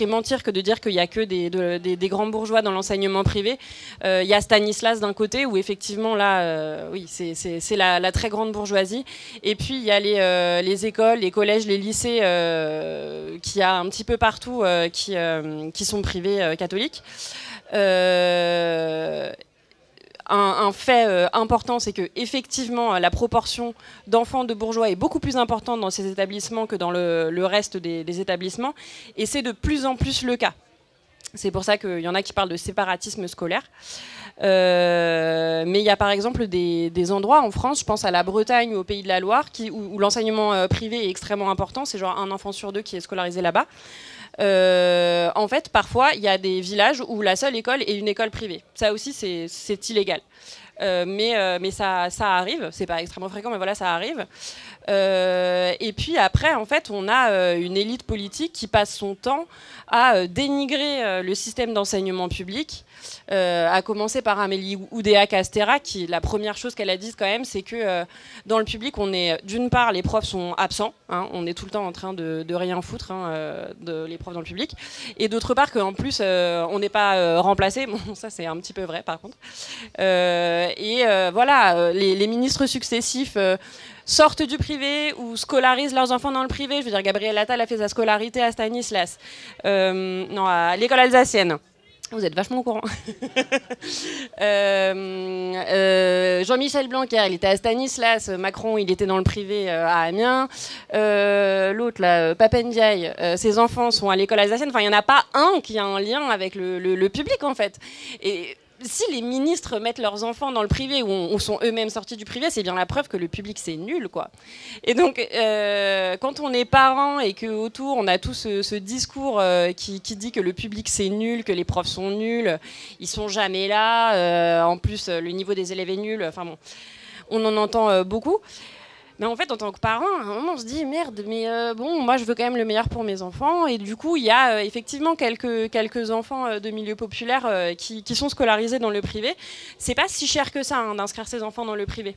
mentir que de dire qu'il n'y a que des grands bourgeois dans l'enseignement privé. Il y a Stanislas d'un côté, où effectivement là, oui, c'est la très grande bourgeoisie. Et puis il y a les écoles, les collèges, les lycées qu'il y a un petit peu partout qui sont privés catholiques. Un fait important, c'est que effectivement la proportion d'enfants de bourgeois est beaucoup plus importante dans ces établissements que dans le reste des établissements, et c'est de plus en plus le cas. C'est pour ça qu'il y en a qui parlent de séparatisme scolaire. Mais il y a par exemple des endroits en France, je pense à la Bretagne ou au Pays de la Loire, où l'enseignement privé est extrêmement important. C'est genre un enfant sur deux qui est scolarisé là-bas. En fait, parfois, il y a des villages où la seule école est une école privée. Ça aussi, c'est illégal. Mais ça arrive. C'est pas extrêmement fréquent, mais voilà, ça arrive. Et puis après, en fait, on a une élite politique qui passe son temps à dénigrer le système d'enseignement public, à commencer par Amélie Oudéa-Castéra, qui, la première chose qu'elle a dit quand même, c'est que dans le public, d'une part, les profs sont absents, hein, on est tout le temps en train de rien foutre, les profs dans le public, et d'autre part qu'en plus, on n'est pas remplacé. Bon, ça c'est un petit peu vrai par contre. Voilà, les ministres successifs sortent du privé ou scolarisent leurs enfants dans le privé. Je veux dire, Gabriel Attal a fait sa scolarité à Stanislas, à l'école alsacienne. Vous êtes vachement au courant. Jean-Michel Blanquer, il était à Stanislas. Macron, il était dans le privé à Amiens. L'autre, là, Papendiaï, ses enfants sont à l'école alsacienne. Enfin, il n'y en a pas un qui a un lien avec le public, en fait. Et si les ministres mettent leurs enfants dans le privé ou sont eux-mêmes sortis du privé, c'est bien la preuve que le public, c'est nul, quoi. Et donc, quand on est parent et qu'autour, on a tout ce discours qui dit que le public, c'est nul, que les profs sont nuls, ils sont jamais là, en plus, le niveau des élèves est nul, enfin bon, on en entend beaucoup. Mais en fait, en tant que parent, à un moment, on se dit merde, mais bon, moi, je veux quand même le meilleur pour mes enfants. Et du coup, il y a effectivement quelques enfants de milieu populaire qui sont scolarisés dans le privé. C'est pas si cher que ça, hein, d'inscrire ses enfants dans le privé.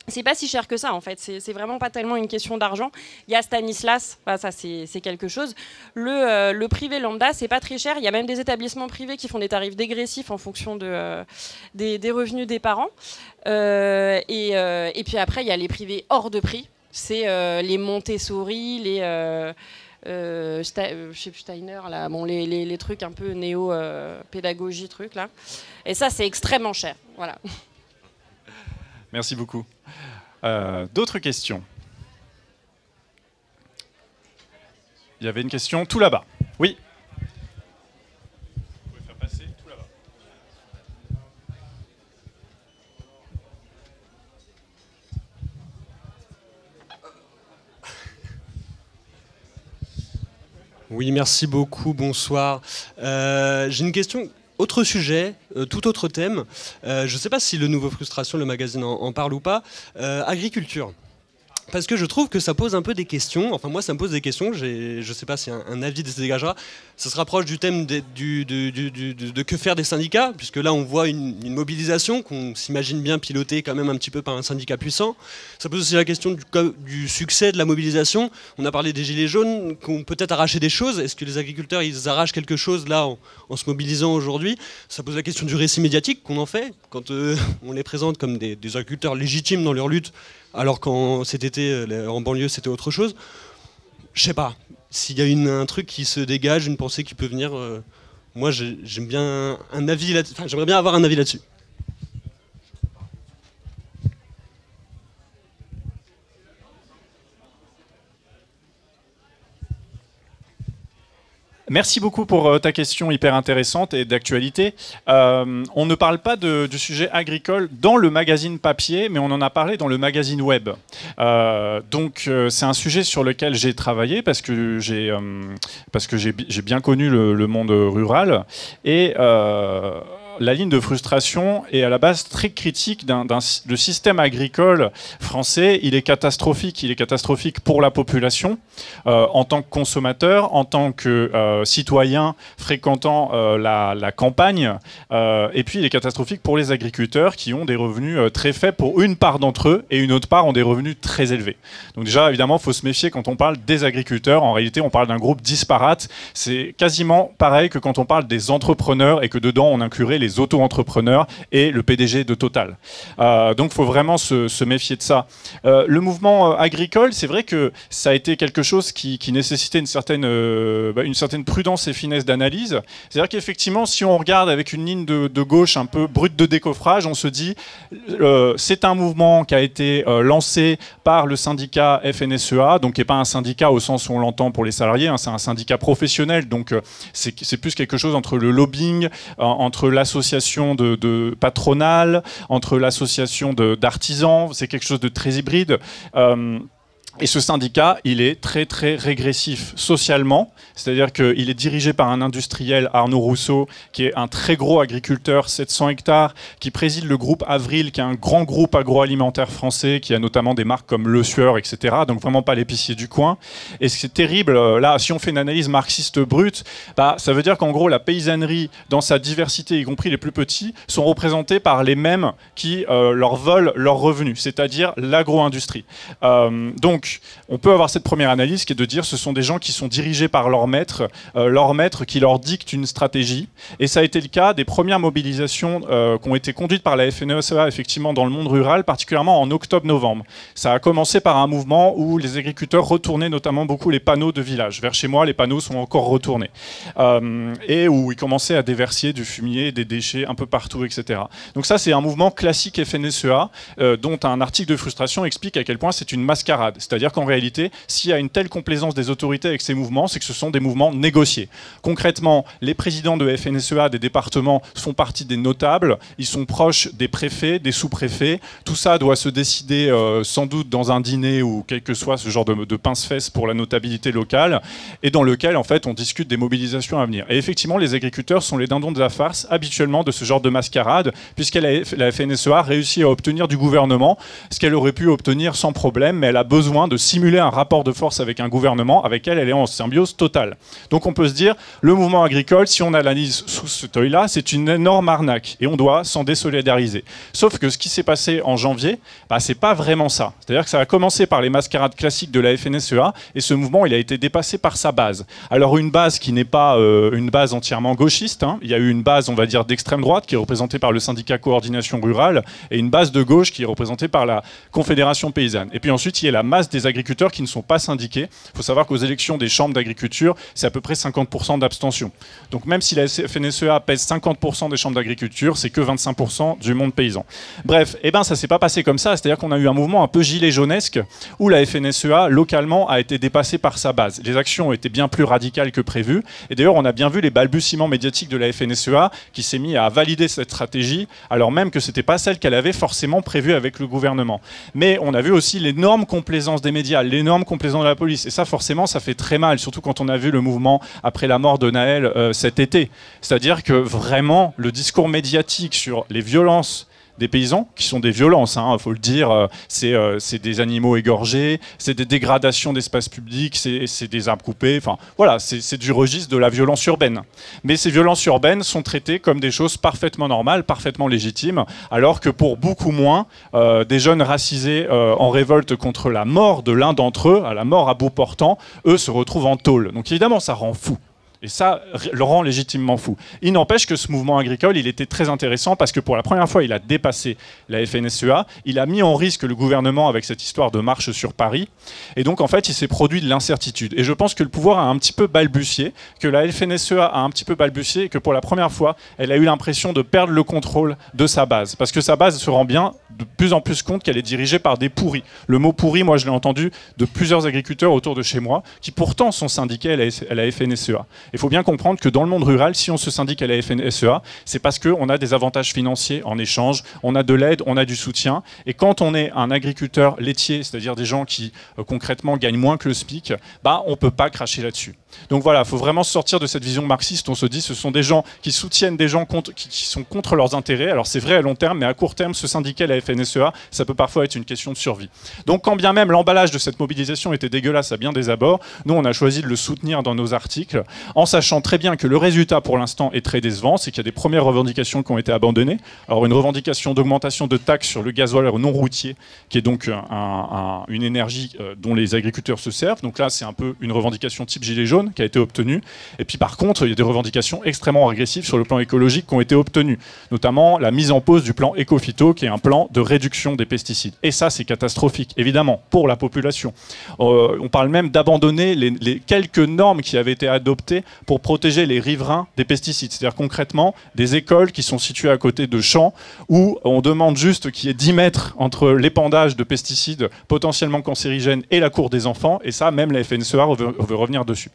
C'est pas si cher que ça, en fait. C'est vraiment pas tellement une question d'argent. Il y a Stanislas, bah, ça c'est quelque chose. Le privé lambda, c'est pas très cher. Il y a même des établissements privés qui font des tarifs dégressifs en fonction des revenus des parents. Et puis après, il y a les privés hors de prix. C'est les Montessori, les Steiner, là, bon, les trucs un peu néo-pédagogie, trucs là. Et ça, c'est extrêmement cher. Voilà. Merci beaucoup. D'autres questions? Il y avait une question tout là-bas. Oui. Vous pouvez faire passer tout là-bas. Oui, merci beaucoup. Bonsoir. J'ai une question. Autre sujet, tout autre thème. Je ne sais pas si le nouveau Frustration, le magazine en parle ou pas. Agriculture. Parce que je trouve que ça pose un peu des questions. Enfin, moi, ça me pose des questions. Je ne sais pas si un avis se dégagera. Ça se rapproche du thème de que faire des syndicats, puisque là, on voit une mobilisation qu'on s'imagine bien pilotée quand même un petit peu par un syndicat puissant. Ça pose aussi la question du succès de la mobilisation. On a parlé des Gilets jaunes, qui ont peut-être arraché des choses. Est-ce que les agriculteurs, ils arrachent quelque chose là en se mobilisant aujourd'hui? Ça pose la question du récit médiatique qu'on en fait, quand on les présente comme des agriculteurs légitimes dans leur lutte, alors qu'en cet été, en banlieue, c'était autre chose. Je sais pas. S'il y a un truc qui se dégage, une pensée qui peut venir, moi j'aime bien un avis là-dessus. Enfin, j'aimerais bien avoir un avis là-dessus. Merci beaucoup pour ta question hyper intéressante et d'actualité. On ne parle pas du sujet agricole dans le magazine papier, mais on en a parlé dans le magazine web. Donc c'est un sujet sur lequel j'ai travaillé parce que j'ai bien connu le monde rural et la ligne de frustration est à la base très critique du système agricole français. Il est catastrophique. Il est catastrophique pour la population en tant que consommateur, en tant que citoyen fréquentant la campagne. Et puis il est catastrophique pour les agriculteurs qui ont des revenus très faibles pour une part d'entre eux et une autre part ont des revenus très élevés. Donc déjà, évidemment, il faut se méfier quand on parle des agriculteurs. En réalité, on parle d'un groupe disparate. C'est quasiment pareil que quand on parle des entrepreneurs et que dedans, on inclurait les auto-entrepreneurs et le PDG de Total. Donc il faut vraiment se méfier de ça. Le mouvement agricole, c'est vrai que ça a été quelque chose qui nécessitait une certaine prudence et finesse d'analyse. C'est-à-dire qu'effectivement, si on regarde avec une ligne de gauche un peu brute de décoffrage, on se dit c'est un mouvement qui a été lancé par le syndicat FNSEA, donc qui n'est pas un syndicat au sens où on l'entend pour les salariés, hein, c'est un syndicat professionnel, donc c'est plus quelque chose entre le lobbying, entre l'association de patronale, entre l'association d'artisans, c'est quelque chose de très hybride. Et ce syndicat, il est très très régressif socialement, c'est-à-dire qu'il est dirigé par un industriel, Arnaud Rousseau, qui est un très gros agriculteur, 700 hectares, qui préside le groupe Avril, qui est un grand groupe agroalimentaire français, qui a notamment des marques comme Le Sueur, etc. Donc vraiment pas l'épicier du coin. Et c'est terrible, là, si on fait une analyse marxiste brute, bah, ça veut dire qu'en gros, la paysannerie, dans sa diversité, y compris les plus petits, sont représentés par les mêmes qui leur volent leurs revenus, c'est-à-dire l'agro-industrie. Donc, donc, on peut avoir cette première analyse qui est de dire ce sont des gens qui sont dirigés par leur maître qui leur dicte une stratégie. Et ça a été le cas des premières mobilisations qui ont été conduites par la FNSEA, effectivement, dans le monde rural, particulièrement en octobre-novembre. Ça a commencé par un mouvement où les agriculteurs retournaient notamment beaucoup les panneaux de village. Vers chez moi, les panneaux sont encore retournés. Et où ils commençaient à déverser du fumier, des déchets un peu partout, etc. Donc ça, c'est un mouvement classique FNSEA, dont un article de Frustration explique à quel point c'est une mascarade. C'est-à-dire qu'en réalité, s'il y a une telle complaisance des autorités avec ces mouvements, c'est que ce sont des mouvements négociés. Concrètement, les présidents de FNSEA des départements font partie des notables, ils sont proches des préfets, des sous-préfets. Tout ça doit se décider sans doute dans un dîner ou quel que soit ce genre de pince-fesses pour la notabilité locale, et dans lequel en fait on discute des mobilisations à venir. Et effectivement, les agriculteurs sont les dindons de la farce habituellement de ce genre de mascarade, puisque la FNSEA réussit à obtenir du gouvernement ce qu'elle aurait pu obtenir sans problème, mais elle a besoin de simuler un rapport de force avec un gouvernement avec lequel elle est en symbiose totale. Donc on peut se dire, le mouvement agricole, si on analyse sous cet œil-là, c'est une énorme arnaque, et on doit s'en désolidariser. Sauf que ce qui s'est passé en janvier, c'est pas vraiment ça. C'est-à-dire que ça a commencé par les mascarades classiques de la FNSEA, et ce mouvement, il a été dépassé par sa base. Alors une base qui n'est pas une base entièrement gauchiste, hein. Il y a eu une base, on va dire, d'extrême droite, qui est représentée par le syndicat Coordination Rurale, et une base de gauche qui est représentée par la Confédération Paysanne. Et puis ensuite, il y a la masse des agriculteurs qui ne sont pas syndiqués. Il faut savoir qu'aux élections des chambres d'agriculture, c'est à peu près 50% d'abstention. Donc même si la FNSEA pèse 50% des chambres d'agriculture, c'est que 25% du monde paysan. Bref, ça s'est pas passé comme ça. C'est-à-dire qu'on a eu un mouvement un peu gilet jaunesque où la FNSEA, localement, a été dépassée par sa base. Les actions ont été bien plus radicales que prévu. Et d'ailleurs, on a bien vu les balbutiements médiatiques de la FNSEA qui s'est mis à valider cette stratégie, alors même que c'était pas celle qu'elle avait forcément prévue avec le gouvernement. Mais on a vu aussi l'énorme complaisance des médias, l'énorme complaisance de la police. Et ça, forcément, ça fait très mal, surtout quand on a vu le mouvement après la mort de Naël cet été. C'est-à-dire que vraiment, le discours médiatique sur les violences des paysans, qui sont des violences, il faut le dire, c'est des animaux égorgés, c'est des dégradations d'espaces publics, c'est des arbres coupés, enfin voilà, c'est du registre de la violence urbaine. Mais ces violences urbaines sont traitées comme des choses parfaitement normales, parfaitement légitimes, alors que pour beaucoup moins, des jeunes racisés en révolte contre la mort de l'un d'entre eux, à la mort à bout portant, eux se retrouvent en tôle. Donc évidemment, ça rend fou. Et ça le rend légitimement fou. Il n'empêche que ce mouvement agricole, il était très intéressant parce que pour la première fois, il a dépassé la FNSEA. Il a mis en risque le gouvernement avec cette histoire de marche sur Paris. Et donc, en fait, il s'est produit de l'incertitude. Et je pense que le pouvoir a un petit peu balbutié, que la FNSEA a un petit peu balbutié et que pour la première fois, elle a eu l'impression de perdre le contrôle de sa base. Parce que sa base se rend bien de plus en plus compte qu'elle est dirigée par des pourris. Le mot pourri, moi, je l'ai entendu de plusieurs agriculteurs autour de chez moi qui pourtant sont syndiqués à la FNSEA. Il faut bien comprendre que dans le monde rural, si on se syndique à la FNSEA, c'est parce qu'on a des avantages financiers en échange, on a de l'aide, on a du soutien. Et quand on est un agriculteur laitier, c'est-à-dire des gens qui concrètement gagnent moins que le SMIC, on ne peut pas cracher là-dessus. Donc voilà, il faut vraiment sortir de cette vision marxiste. On se dit ce sont des gens qui soutiennent des gens qui sont contre leurs intérêts. Alors c'est vrai à long terme, mais à court terme, se syndiquer à la FNSEA, ça peut parfois être une question de survie. Donc quand bien même l'emballage de cette mobilisation était dégueulasse à bien des abords, nous on a choisi de le soutenir dans nos articles, en sachant très bien que le résultat pour l'instant est très décevant, c'est qu'il y a des premières revendications qui ont été abandonnées. Alors une revendication d'augmentation de taxes sur le gasoil non routier, qui est donc une énergie dont les agriculteurs se servent. Donc là c'est un peu une revendication type gilet jaune qui a été obtenue. Et puis par contre il y a des revendications extrêmement agressives sur le plan écologique qui ont été obtenues, notamment la mise en pause du plan Éco-Phyto, qui est un plan de réduction des pesticides. Et ça c'est catastrophique, évidemment, pour la population. On parle même d'abandonner les quelques normes qui avaient été adoptées pour protéger les riverains des pesticides. C'est-à-dire concrètement des écoles qui sont situées à côté de champs où on demande juste qu'il y ait 10 mètres entre l'épandage de pesticides potentiellement cancérigènes et la cour des enfants. Et ça, même la FNSEA veut revenir dessus.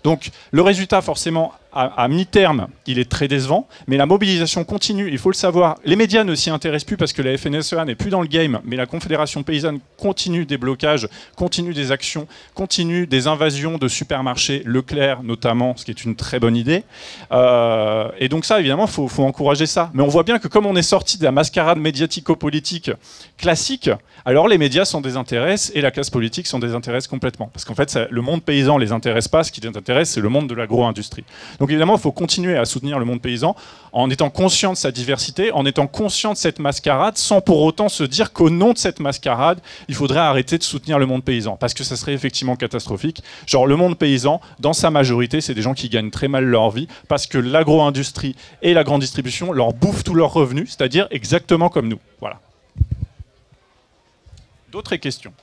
Donc le résultat, forcément, à mi-terme, il est très décevant, mais la mobilisation continue, il faut le savoir. Les médias ne s'y intéressent plus parce que la FNSEA n'est plus dans le game, mais la Confédération Paysanne continue des blocages, continue des actions, continue des invasions de supermarchés, Leclerc notamment, ce qui est une très bonne idée. Et donc ça, évidemment, il faut encourager ça. Mais on voit bien que comme on est sorti de la mascarade médiatico-politique classique, alors les médias s'en désintéressent et la classe politique s'en désintéresse complètement. Parce qu'en fait, le monde paysan ne les intéresse pas, ce qui les intéresse, c'est le monde de l'agro-industrie. Donc Donc évidemment, il faut continuer à soutenir le monde paysan en étant conscient de sa diversité, en étant conscient de cette mascarade, sans pour autant se dire qu'au nom de cette mascarade, il faudrait arrêter de soutenir le monde paysan, parce que ça serait effectivement catastrophique. Genre le monde paysan, dans sa majorité, c'est des gens qui gagnent très mal leur vie, parce que l'agro-industrie et la grande distribution leur bouffent tous leurs revenus, c'est-à-dire exactement comme nous. Voilà. D'autres questions?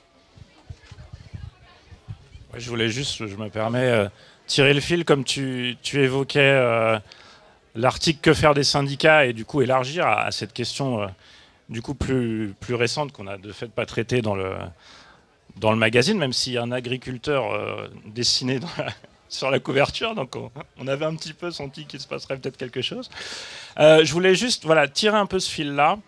Je voulais juste, je me permets, tirer le fil, comme tu évoquais l'article Que faire des syndicats, et du coup élargir à cette question du coup plus récente qu'on a de fait pas traitée dans le magazine, même s'il y a un agriculteur dessiné sur la couverture, donc on avait un petit peu senti qu'il se passerait peut-être quelque chose. Je voulais juste tirer un peu ce fil-là,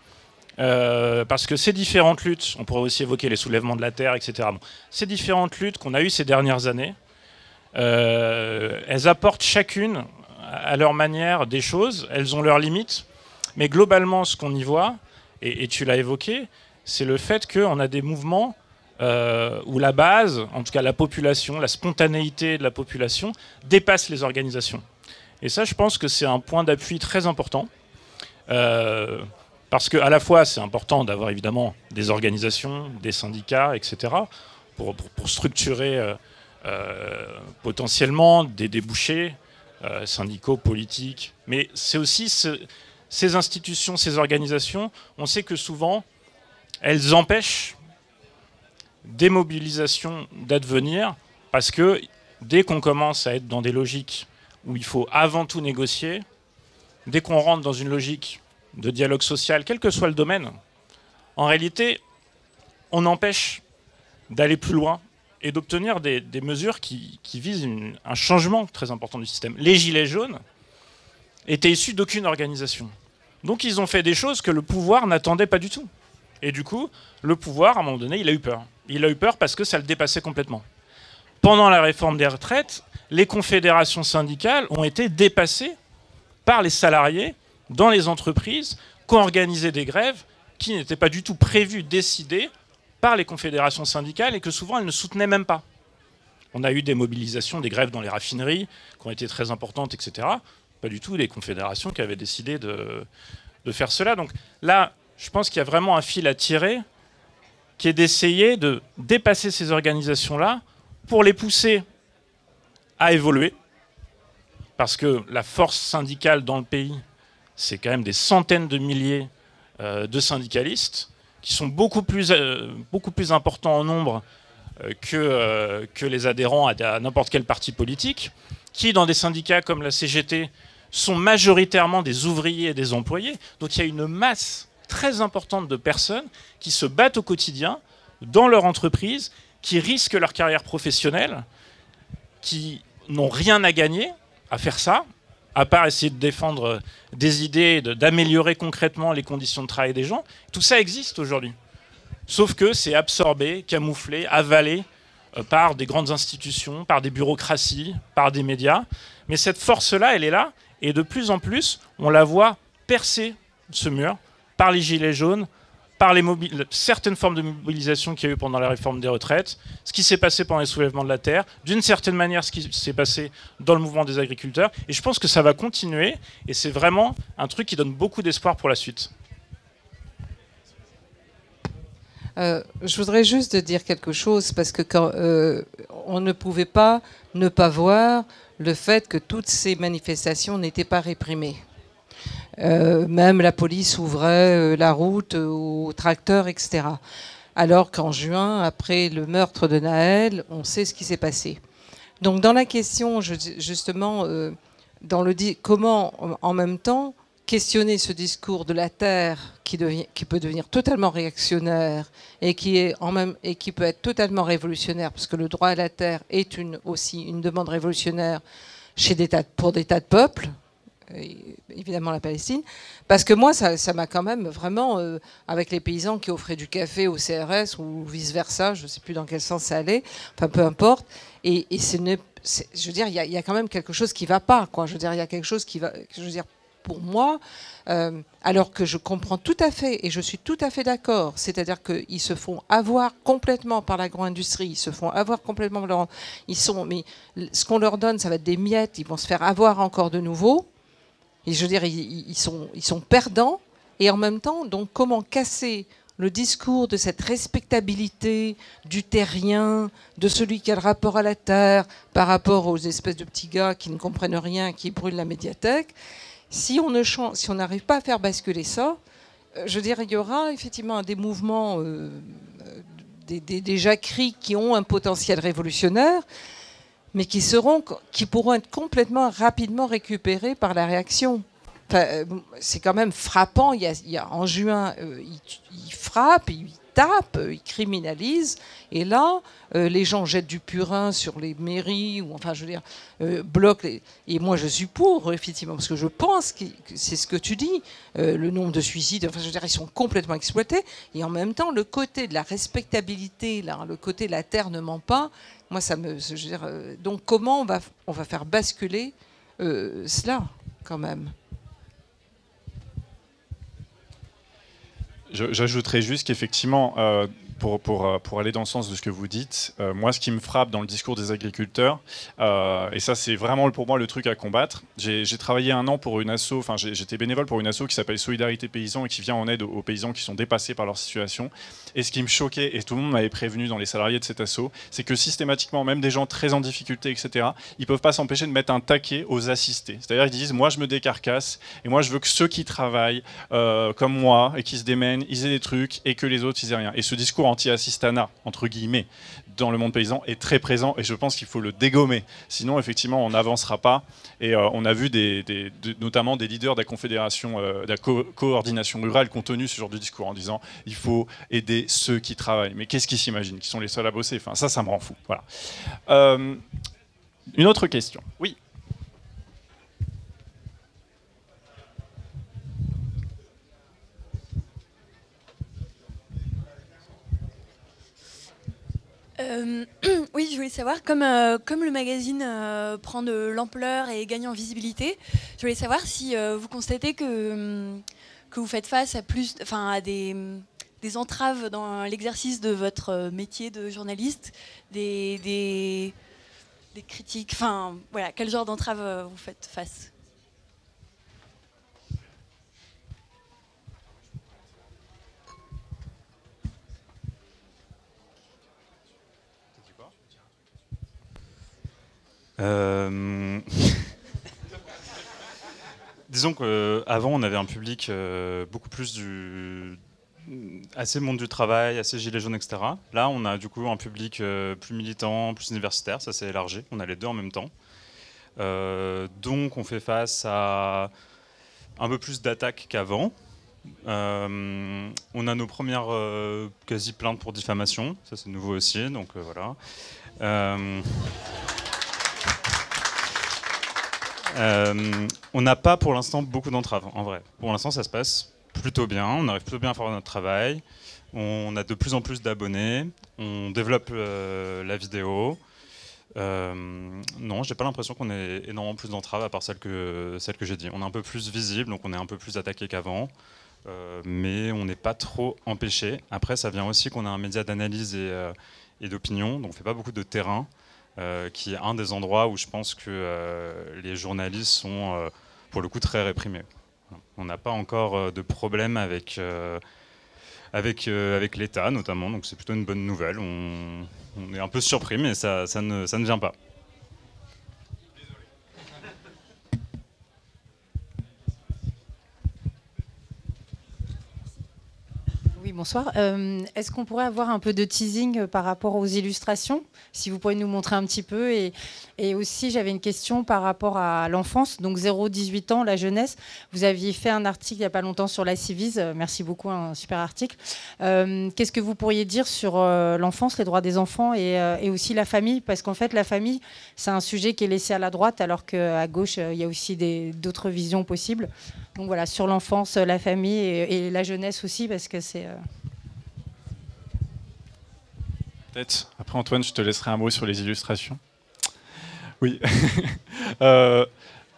parce que ces différentes luttes, on pourrait aussi évoquer les soulèvements de la terre, etc. Bon, ces différentes luttes qu'on a eues ces dernières années, elles apportent chacune à leur manière des choses, elles ont leurs limites, mais globalement ce qu'on y voit, et tu l'as évoqué, c'est le fait qu'on a des mouvements où la base, en tout cas la population, la spontanéité de la population, dépasse les organisations. Et ça, je pense que c'est un point d'appui très important. Parce qu'à la fois, c'est important d'avoir évidemment des organisations, des syndicats, etc., pour structurer potentiellement des débouchés syndicaux, politiques. Mais c'est aussi ces institutions, ces organisations, on sait que souvent, elles empêchent des mobilisations d'advenir, parce que dès qu'on commence à être dans des logiques où il faut avant tout négocier, dès qu'on rentre dans une logique de dialogue social, quel que soit le domaine, en réalité, on empêche d'aller plus loin et d'obtenir des mesures qui visent un changement très important du système. Les Gilets jaunes étaient issus d'aucune organisation. Donc ils ont fait des choses que le pouvoir n'attendait pas du tout. Et du coup, le pouvoir, à un moment donné, il a eu peur. Il a eu peur parce que ça le dépassait complètement. Pendant la réforme des retraites, les confédérations syndicales ont été dépassées par les salariés dans les entreprises qui ont organisé des grèves qui n'étaient pas du tout prévues, décidées par les confédérations syndicales, et que souvent elles ne soutenaient même pas. On a eu des mobilisations, des grèves dans les raffineries qui ont été très importantes, etc. Pas du tout des confédérations qui avaient décidé de faire cela. Donc là, je pense qu'il y a vraiment un fil à tirer qui est d'essayer de dépasser ces organisations-là pour les pousser à évoluer. Parce que la force syndicale dans le pays, c'est quand même des centaines de milliers de syndicalistes qui sont beaucoup plus importants en nombre que les adhérents à n'importe quel parti politique, qui, dans des syndicats comme la CGT, sont majoritairement des ouvriers et des employés. Donc il y a une masse très importante de personnes qui se battent au quotidien dans leur entreprise, qui risquent leur carrière professionnelle, qui n'ont rien à gagner à faire ça, à part essayer de défendre des idées, d'améliorer concrètement les conditions de travail des gens. Tout ça existe aujourd'hui. Sauf que c'est absorbé, camouflé, avalé par des grandes institutions, par des bureaucraties, par des médias. Mais cette force-là, elle est là. Et de plus en plus, on la voit percer ce mur par les gilets jaunes, par certaines formes de mobilisation qu'il y a eu pendant la réforme des retraites, ce qui s'est passé pendant les soulèvements de la terre, d'une certaine manière ce qui s'est passé dans le mouvement des agriculteurs. Et je pense que ça va continuer, et c'est vraiment un truc qui donne beaucoup d'espoir pour la suite. Je voudrais juste dire quelque chose, parce que on ne pouvait pas ne pas voir le fait que toutes ces manifestations n'étaient pas réprimées. Même la police ouvrait la route aux tracteurs, etc. Alors qu'en juin, après le meurtre de Naël, on sait ce qui s'est passé. Donc dans la question, justement, comment en même temps questionner ce discours de la terre qui peut devenir totalement réactionnaire et qui peut être totalement révolutionnaire, parce que le droit à la terre est aussi une demande révolutionnaire pour des tas de peuples, évidemment la Palestine, parce que moi ça m'a quand même vraiment, avec les paysans qui offraient du café au CRS ou vice-versa, je ne sais plus dans quel sens ça allait, enfin peu importe, et je veux dire, il y a quand même quelque chose qui ne va pas, quoi. Je veux dire, il y a quelque chose qui va, je veux dire, pour moi, alors que je comprends tout à fait, et je suis tout à fait d'accord, c'est-à-dire qu'ils se font avoir complètement par l'agro-industrie, ils se font avoir complètement par mais ce qu'on leur donne, ça va être des miettes, ils vont se faire avoir encore de nouveau, et je veux dire, ils sont perdants, et en même temps, donc comment casser le discours de cette respectabilité du terrien, de celui qui a le rapport à la terre, par rapport aux espèces de petits gars qui ne comprennent rien, qui brûlent la médiathèque. Si on n'arrive pas à faire basculer ça, je veux dire, il y aura effectivement des mouvements, des jacqueries qui ont un potentiel révolutionnaire, mais qui pourront être complètement rapidement récupérés par la réaction. Enfin, c'est quand même frappant. En juin, ils frappent, ils tapent, ils criminalisent. Et là, les gens jettent du purin sur les mairies, ou enfin, je veux dire, bloquent. Et moi, je suis pour, effectivement, parce que je pense que c'est ce que tu dis. Le nombre de suicides, enfin, je veux dire, ils sont complètement exploités. Et en même temps, le côté de la respectabilité, là, le côté de la terre ne ment pas. Moi, je veux dire, donc, comment on va faire basculer cela, quand même? J'ajouterais juste qu'effectivement, pour aller dans le sens de ce que vous dites, moi, ce qui me frappe dans le discours des agriculteurs, et ça, c'est vraiment pour moi le truc à combattre. J'ai travaillé un an pour une asso, enfin, j'étais bénévole pour une asso qui s'appelle Solidarité Paysans et qui vient en aide aux paysans qui sont dépassés par leur situation. Et ce qui me choquait, et tout le monde m'avait prévenu dans les salariés de cette asso, c'est que systématiquement, même des gens très en difficulté, etc., ils peuvent pas s'empêcher de mettre un taquet aux assistés. C'est-à-dire qu'ils disent, moi, je me décarcasse, et moi, je veux que ceux qui travaillent comme moi et qui se démènent, ils aient des trucs, et que les autres, ils aient rien. Et ce discours anti-assistanat, entre guillemets, dans le monde paysan est très présent, et je pense qu'il faut le dégommer. Sinon, effectivement, on n'avancera pas. Et on a vu notamment des leaders de la Confédération, de la coordination rurale qui ont tenu ce genre de discours en disant il faut aider ceux qui travaillent. Mais qu'est-ce qu'ils s'imaginent? Qui sont les seuls à bosser? Enfin, ça me rend fou. Voilà. Une autre question. Oui. Oui, je voulais savoir, comme le magazine prend de l'ampleur et gagne en visibilité, je voulais savoir si vous constatez que vous faites face à des entraves dans l'exercice de votre métier de journaliste, des critiques, enfin voilà, quel genre d'entraves vous faites face? Disons qu'avant, on avait un public beaucoup plus assez monde du travail, assez gilets jaunes, etc. Là, on a du coup un public plus militant, plus universitaire, ça s'est élargi, on a les deux en même temps. Donc, on fait face à un peu plus d'attaques qu'avant. On a nos premières quasi plaintes pour diffamation, ça c'est nouveau aussi, donc voilà. On n'a pas pour l'instant beaucoup d'entraves, en vrai. Pour l'instant, ça se passe plutôt bien, on arrive plutôt bien à faire notre travail, on a de plus en plus d'abonnés, on développe la vidéo. Non, j'ai pas l'impression qu'on ait énormément plus d'entraves à part celle que j'ai dit. On est un peu plus visible, donc on est un peu plus attaqué qu'avant, mais on n'est pas trop empêché. Après, ça vient aussi qu'on a un média d'analyse et d'opinion, donc on fait pas beaucoup de terrain. Qui est un des endroits où je pense que les journalistes sont pour le coup très réprimés. On n'a pas encore de problème avec l'État notamment, donc c'est plutôt une bonne nouvelle. On est un peu surpris, mais ça ne vient pas. Oui, bonsoir. Est-ce qu'on pourrait avoir un peu de teasing par rapport aux illustrations, si vous pourriez nous montrer un petit peu, et aussi j'avais une question par rapport à l'enfance, donc 0-18 ans, la jeunesse. Vous aviez fait un article il n'y a pas longtemps sur la Civise, merci beaucoup, un super article. Qu'est-ce que vous pourriez dire sur l'enfance, les droits des enfants et aussi la famille? Parce qu'en fait, la famille, c'est un sujet qui est laissé à la droite, alors qu'à gauche, il y a aussi d'autres visions possibles. Donc voilà, sur l'enfance, la famille et la jeunesse aussi, parce que c'est... Peut-être. Après, Antoine, je te laisserai un mot sur les illustrations. Oui.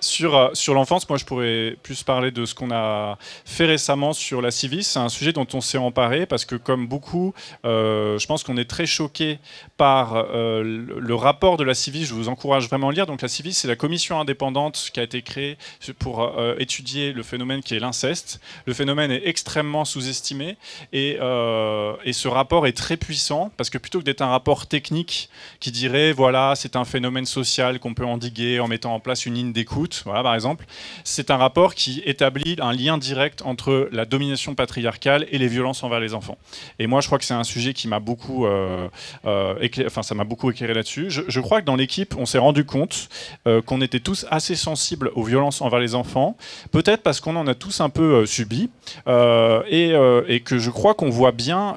Sur l'enfance, moi je pourrais plus parler de ce qu'on a fait récemment sur la Civis. C'est un sujet dont on s'est emparé parce que comme beaucoup, je pense qu'on est très choqué par le rapport de la Civis. Je vous encourage vraiment à le lire. Donc la Civis, c'est la commission indépendante qui a été créée pour étudier le phénomène qui est l'inceste. Le phénomène est extrêmement sous-estimé et ce rapport est très puissant parce que plutôt que d'être un rapport technique qui dirait voilà, c'est un phénomène social qu'on peut endiguer en mettant en place une ligne d'écoute, voilà, par exemple, c'est un rapport qui établit un lien direct entre la domination patriarcale et les violences envers les enfants. Et moi, je crois que c'est un sujet qui m'a beaucoup, ça m'a beaucoup éclairé là-dessus. Je crois que dans l'équipe, on s'est rendu compte qu'on était tous assez sensibles aux violences envers les enfants, peut-être parce qu'on en a tous un peu subi, et que je crois qu'on voit bien,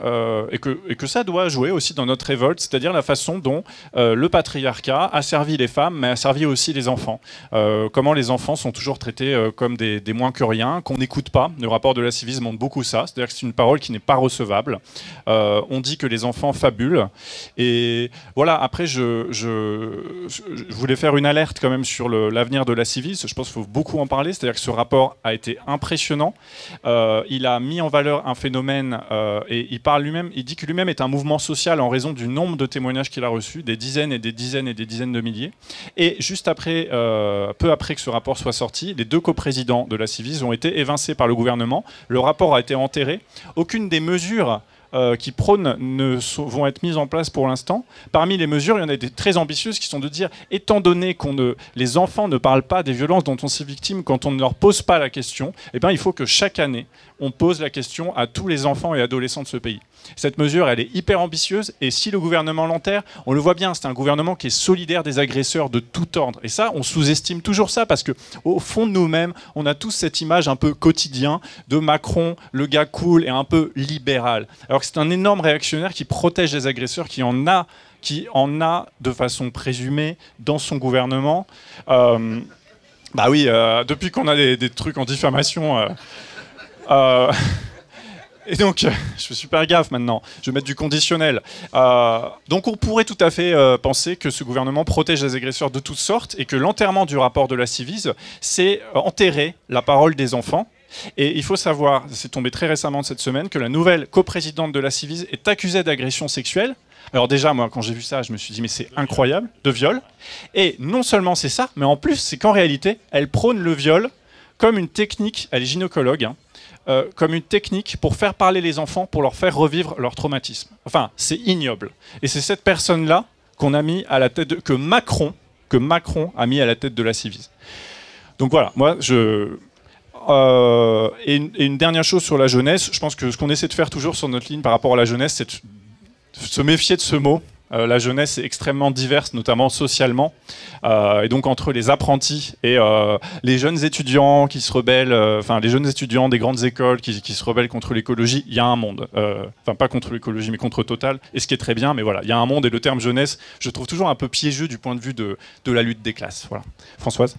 et que ça doit jouer aussi dans notre révolte, c'est-à-dire la façon dont le patriarcat a servi les femmes, mais a servi aussi les enfants. Comment les enfants sont toujours traités comme des moins que rien, qu'on n'écoute pas. Le rapport de la Civis montre beaucoup ça, c'est-à-dire que c'est une parole qui n'est pas recevable. On dit que les enfants fabulent. Et voilà, après, je voulais faire une alerte quand même sur l'avenir de la Civis. Je pense qu'il faut beaucoup en parler, c'est-à-dire que ce rapport a été impressionnant. Il a mis en valeur un phénomène, et il dit que lui-même est un mouvement social en raison du nombre de témoignages qu'il a reçus, des dizaines et des dizaines et des dizaines de milliers. Et juste après, peu après que ce rapport soit sorti, les deux coprésidents de la Civis ont été évincés par le gouvernement. Le rapport a été enterré. Aucune des mesures qui prônent vont être mises en place pour l'instant. Parmi les mesures, il y en a des très ambitieuses qui sont de dire, étant donné que les enfants ne parlent pas des violences dont on s'est victime quand on ne leur pose pas la question, eh bien, il faut que chaque année, on pose la question à tous les enfants et adolescents de ce pays. Cette mesure, elle est hyper ambitieuse, et si le gouvernement l'enterre, on le voit bien, c'est un gouvernement qui est solidaire des agresseurs de tout ordre. Et ça, on sous-estime toujours ça, parce qu'au fond de nous-mêmes, on a tous cette image un peu quotidien de Macron, le gars cool et un peu libéral. Alors que c'est un énorme réactionnaire qui protège les agresseurs, qui en a de façon présumée dans son gouvernement. Bah oui, depuis qu'on a des trucs en diffamation... Et donc, je fais super gaffe maintenant, je vais mettre du conditionnel. Donc on pourrait tout à fait penser que ce gouvernement protège les agresseurs de toutes sortes et que l'enterrement du rapport de la Civis, c'est enterrer la parole des enfants. Et il faut savoir, c'est tombé très récemment cette semaine, que la nouvelle coprésidente de la Civis est accusée d'agression sexuelle. Alors déjà, moi, quand j'ai vu ça, je me suis dit, mais c'est incroyable, de viol. Et non seulement c'est ça, mais en plus, c'est qu'en réalité, elle prône le viol comme une technique, elle est gynécologue, comme une technique pour faire parler les enfants, pour leur faire revivre leur traumatisme. Enfin, c'est ignoble. Et c'est cette personne-là qu'on a mis à la tête que Macron a mis à la tête de la Civis. Donc voilà, moi, et une dernière chose sur la jeunesse, je pense que ce qu'on essaie de faire toujours sur notre ligne par rapport à la jeunesse, c'est de se méfier de ce mot. La jeunesse est extrêmement diverse, notamment socialement. Et donc entre les apprentis et les jeunes étudiants qui se rebellent, les jeunes étudiants des grandes écoles qui se rebellent contre l'écologie, il y a un monde. Enfin, pas contre l'écologie, mais contre Total. Et ce qui est très bien, mais voilà, il y a un monde. Et le terme jeunesse, je trouve toujours un peu piégeux du point de vue de la lutte des classes. Voilà. Françoise ?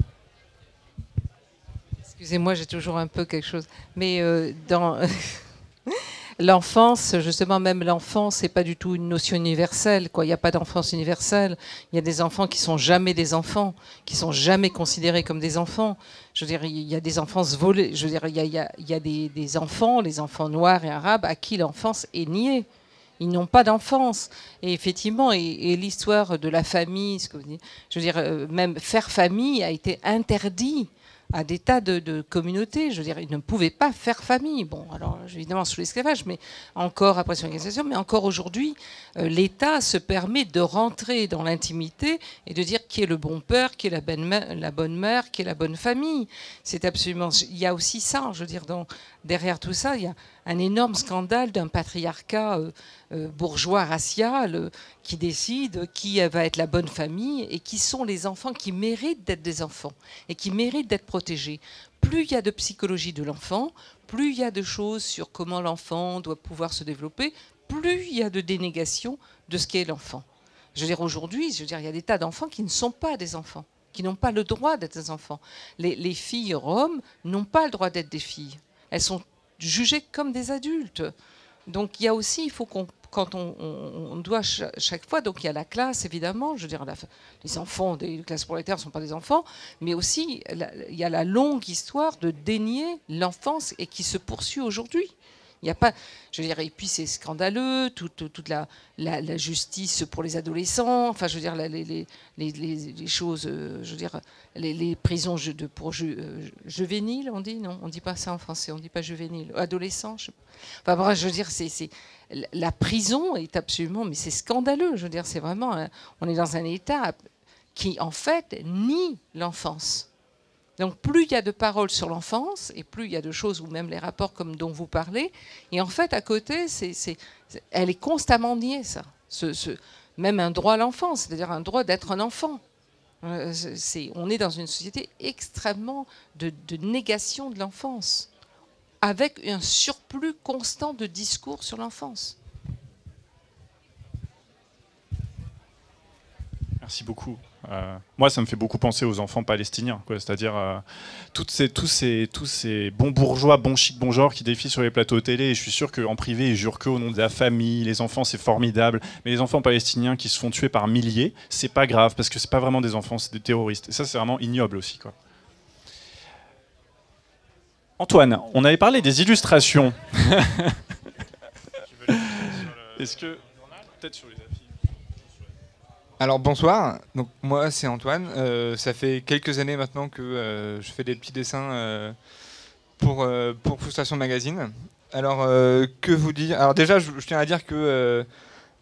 Excusez-moi, j'ai toujours un peu quelque chose. Mais dans... L'enfance, justement, même l'enfance, c'est pas du tout une notion universelle, quoi. Il n'y a pas d'enfance universelle. Il y a des enfants qui sont jamais des enfants, qui sont jamais considérés comme des enfants. Je veux dire, il y a des enfances volées. Je veux dire, il y a des enfants, les enfants noirs et arabes, à qui l'enfance est niée. Ils n'ont pas d'enfance. Et effectivement, et l'histoire de la famille, ce que vous dites, je veux dire, même faire famille a été interdit à des tas de communautés. Je veux dire, ils ne pouvaient pas faire famille. Bon, alors évidemment sous l'esclavage, mais encore après son organisation, mais encore aujourd'hui, l'État se permet de rentrer dans l'intimité et de dire qui est le bon père, qui est la bonne mère, qui est la bonne famille. C'est absolument... Il y a aussi ça, je veux dire, derrière tout ça, il y a un énorme scandale d'un patriarcat bourgeois racial qui décide qui va être la bonne famille et qui sont les enfants qui méritent d'être des enfants et qui méritent d'être protégés. Plus il y a de psychologie de l'enfant, plus il y a de choses sur comment l'enfant doit pouvoir se développer, plus il y a de dénégation de ce qu'est l'enfant. Je veux dire, aujourd'hui, il y a des tas d'enfants qui ne sont pas des enfants, qui n'ont pas le droit d'être des enfants. Les filles roms n'ont pas le droit d'être des filles. Elles sont jugées comme des adultes. Donc il y a aussi, il faut qu'on quand on doit chaque fois, donc il y a la classe évidemment, je veux dire les enfants des classes prolétaires ne sont pas des enfants, mais aussi il y a la longue histoire de dénier l'enfance et qui se poursuit aujourd'hui. Il n'y a pas, je veux dire, et puis c'est scandaleux, toute la justice pour les adolescents, enfin je veux dire les choses, je veux dire les prisons pour juvéniles, on dit non, on dit pas ça en français, on dit pas juvénile, adolescent. Enfin bref, je veux dire la prison est absolument, mais c'est scandaleux. Je veux dire, c'est vraiment, on est dans un état qui en fait nie l'enfance. Donc plus il y a de paroles sur l'enfance, et plus il y a de choses, ou même les rapports comme dont vous parlez, et en fait à côté, elle est constamment niée, ça. Même un droit à l'enfance, c'est-à-dire un droit d'être un enfant. On est dans une société extrêmement de négation de l'enfance, avec un surplus constant de discours sur l'enfance. Merci beaucoup. Moi, ça me fait beaucoup penser aux enfants palestiniens, c'est-à-dire tous ces bons bourgeois, bons chics, bons genres qui défilent sur les plateaux télé. Et je suis sûr qu'en privé, ils jurent qu'au nom de la famille, les enfants, c'est formidable. Mais les enfants palestiniens qui se font tuer par milliers, c'est pas grave, parce que c'est pas vraiment des enfants, c'est des terroristes. Et ça, c'est vraiment ignoble aussi, quoi. Antoine, on avait parlé des illustrations. Est-ce que peut-être sur les affiches. Alors bonsoir, donc moi c'est Antoine, ça fait quelques années maintenant que je fais des petits dessins pour Frustration Magazine. Alors que vous dire? Alors déjà je tiens à dire que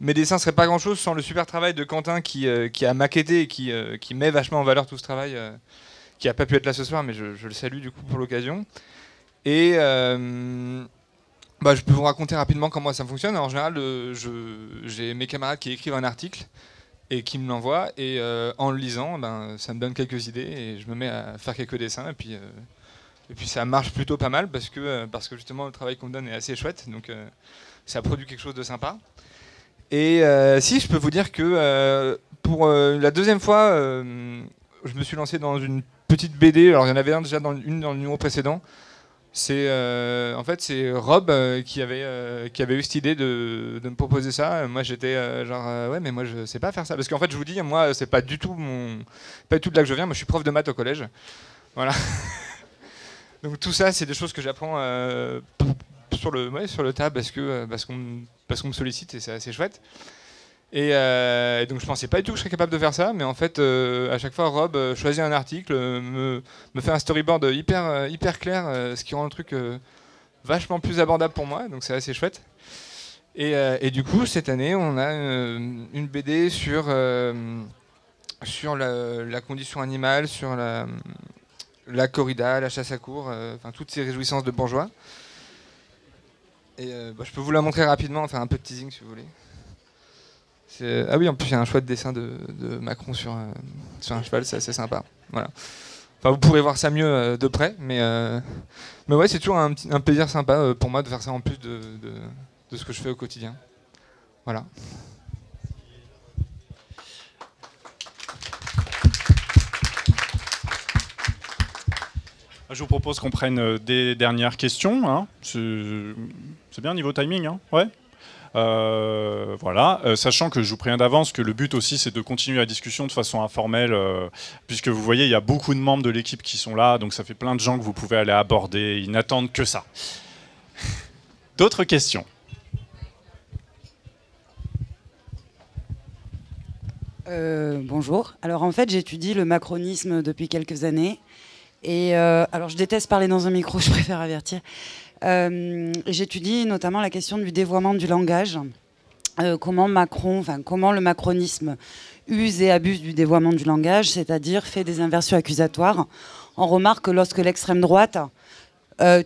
mes dessins seraient pas grand chose sans le super travail de Quentin qui a maquetté et qui met vachement en valeur tout ce travail, qui a pas pu être là ce soir mais je le salue du coup pour l'occasion. Et je peux vous raconter rapidement comment ça fonctionne. En général j'ai mes camarades qui écrivent un article et qui me l'envoie, et en le lisant, ça me donne quelques idées, et je me mets à faire quelques dessins, et puis ça marche plutôt pas mal, parce que justement le travail qu'on me donne est assez chouette, donc ça produit quelque chose de sympa. Et si, je peux vous dire que pour la deuxième fois, je me suis lancé dans une petite BD, alors il y en avait déjà dans le numéro précédent. En fait c'est Rob qui avait eu cette idée de me proposer ça. Moi j'étais ouais mais moi je sais pas faire ça, parce qu'en fait je vous dis, moi c'est pas du tout de là que je viens. Moi je suis prof de maths au collège, voilà. Donc tout ça c'est des choses que j'apprends sur le tas, parce qu'on me sollicite, et c'est assez chouette. Et donc je pensais pas du tout que je serais capable de faire ça, mais en fait à chaque fois Rob choisit un article, me fait un storyboard hyper clair, ce qui rend le truc vachement plus abordable pour moi, donc c'est assez chouette. Et du coup cette année on a une BD sur la condition animale, sur la corrida, la chasse à courre, enfin toutes ces réjouissances de bourgeois. Et je peux vous la montrer rapidement, faire un peu de teasing si vous voulez. Ah oui, en plus il y a un chouette dessin de Macron sur un cheval, c'est assez sympa. Voilà. Enfin, vous pourrez voir ça mieux de près, mais ouais, c'est toujours un plaisir sympa pour moi de faire ça en plus de ce que je fais au quotidien. Voilà. Je vous propose qu'on prenne des dernières questions. Hein. C'est bien niveau timing, hein, ouais. Voilà, sachant que je vous préviens d'avance que le but aussi c'est de continuer la discussion de façon informelle, puisque vous voyez il y a beaucoup de membres de l'équipe qui sont là, donc ça fait plein de gens que vous pouvez aller aborder, ils n'attendent que ça. D'autres questions? Bonjour, alors en fait j'étudie le macronisme depuis quelques années, et alors je déteste parler dans un micro, je préfère avertir. J'étudie notamment la question du dévoiement du langage, comment le macronisme use et abuse du dévoiement du langage, c'est-à-dire fait des inversions accusatoires. On remarque que lorsque l'extrême droite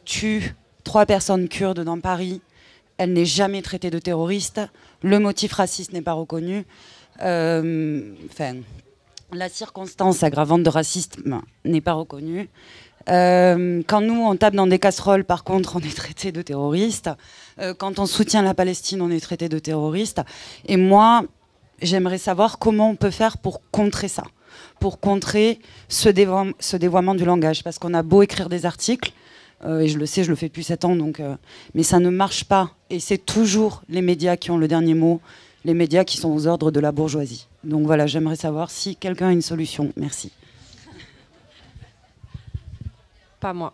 tue 3 personnes kurdes dans Paris, elle n'est jamais traitée de terroriste, le motif raciste n'est pas reconnu, la circonstance aggravante de racisme n'est pas reconnue. Quand nous, on tape dans des casseroles, par contre, on est traité de terroriste. Quand on soutient la Palestine, on est traité de terroriste. Et moi, j'aimerais savoir comment on peut faire pour contrer ça, pour contrer ce dévoiement du langage. Parce qu'on a beau écrire des articles, et je le sais, je le fais depuis 7 ans, donc, mais ça ne marche pas. Et c'est toujours les médias qui ont le dernier mot, les médias qui sont aux ordres de la bourgeoisie. Donc voilà, j'aimerais savoir si quelqu'un a une solution. Merci. Pas moi.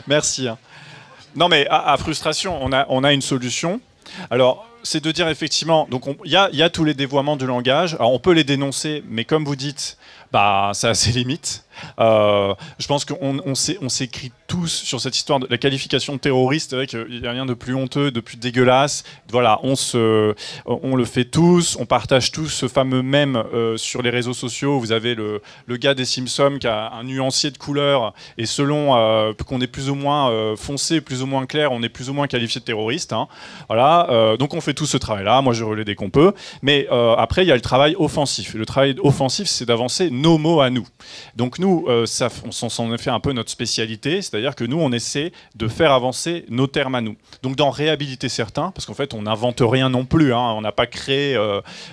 Merci. Non, mais à frustration, on a une solution. Alors, c'est de dire effectivement, donc il y a tous les dévoiements du langage. Alors, on peut les dénoncer, mais comme vous dites, bah, ça a ses limites. Je pense qu'on s'écrit tous sur cette histoire de la qualification de terroriste. C'est vrai qu'il n'y a rien de plus honteux, de plus dégueulasse. Voilà, on le fait tous, on partage tous ce fameux mème sur les réseaux sociaux. Vous avez le gars des Simpsons qui a un nuancier de couleur et selon qu'on est plus ou moins foncé, plus ou moins clair, on est plus ou moins qualifié de terroriste. Hein. Voilà, donc on fait tout ce travail-là. Moi, je relaie dès qu'on peut. Mais après, il y a le travail offensif. Le travail offensif, c'est d'avancer nos mots à nous. Donc nous, on s'en a fait un peu notre spécialité, c'est-à-dire que nous, on essaie de faire avancer nos termes à nous. Donc d'en réhabiliter certains, parce qu'en fait, on n'invente rien non plus, hein, on n'a pas créé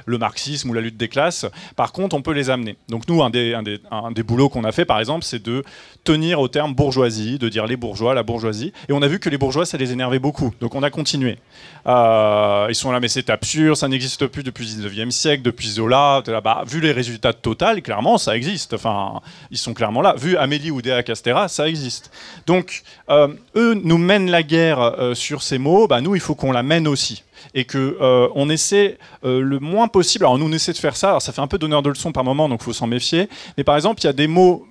le marxisme ou la lutte des classes. Par contre, on peut les amener. Donc nous, un des boulots qu'on a fait, par exemple, c'est de tenir au terme bourgeoisie, de dire les bourgeois, la bourgeoisie. Et on a vu que les bourgeois, ça les énervait beaucoup. Donc on a continué. Ils sont là, mais c'est absurde, ça n'existe plus depuis le 19e siècle, depuis Zola. Là, bah, vu les résultats de Total, clairement, ça existe. Enfin, ils sont clairement là. Vu Amélie Oudéa Castéra, ça existe. Donc, eux nous mènent la guerre sur ces mots, bah, nous, il faut qu'on la mène aussi. Et qu'on essaie le moins possible. Alors, nous, on essaie de faire ça. Alors, ça fait un peu donneur de leçons par moment, donc il faut s'en méfier. Mais par exemple, il y a des mots,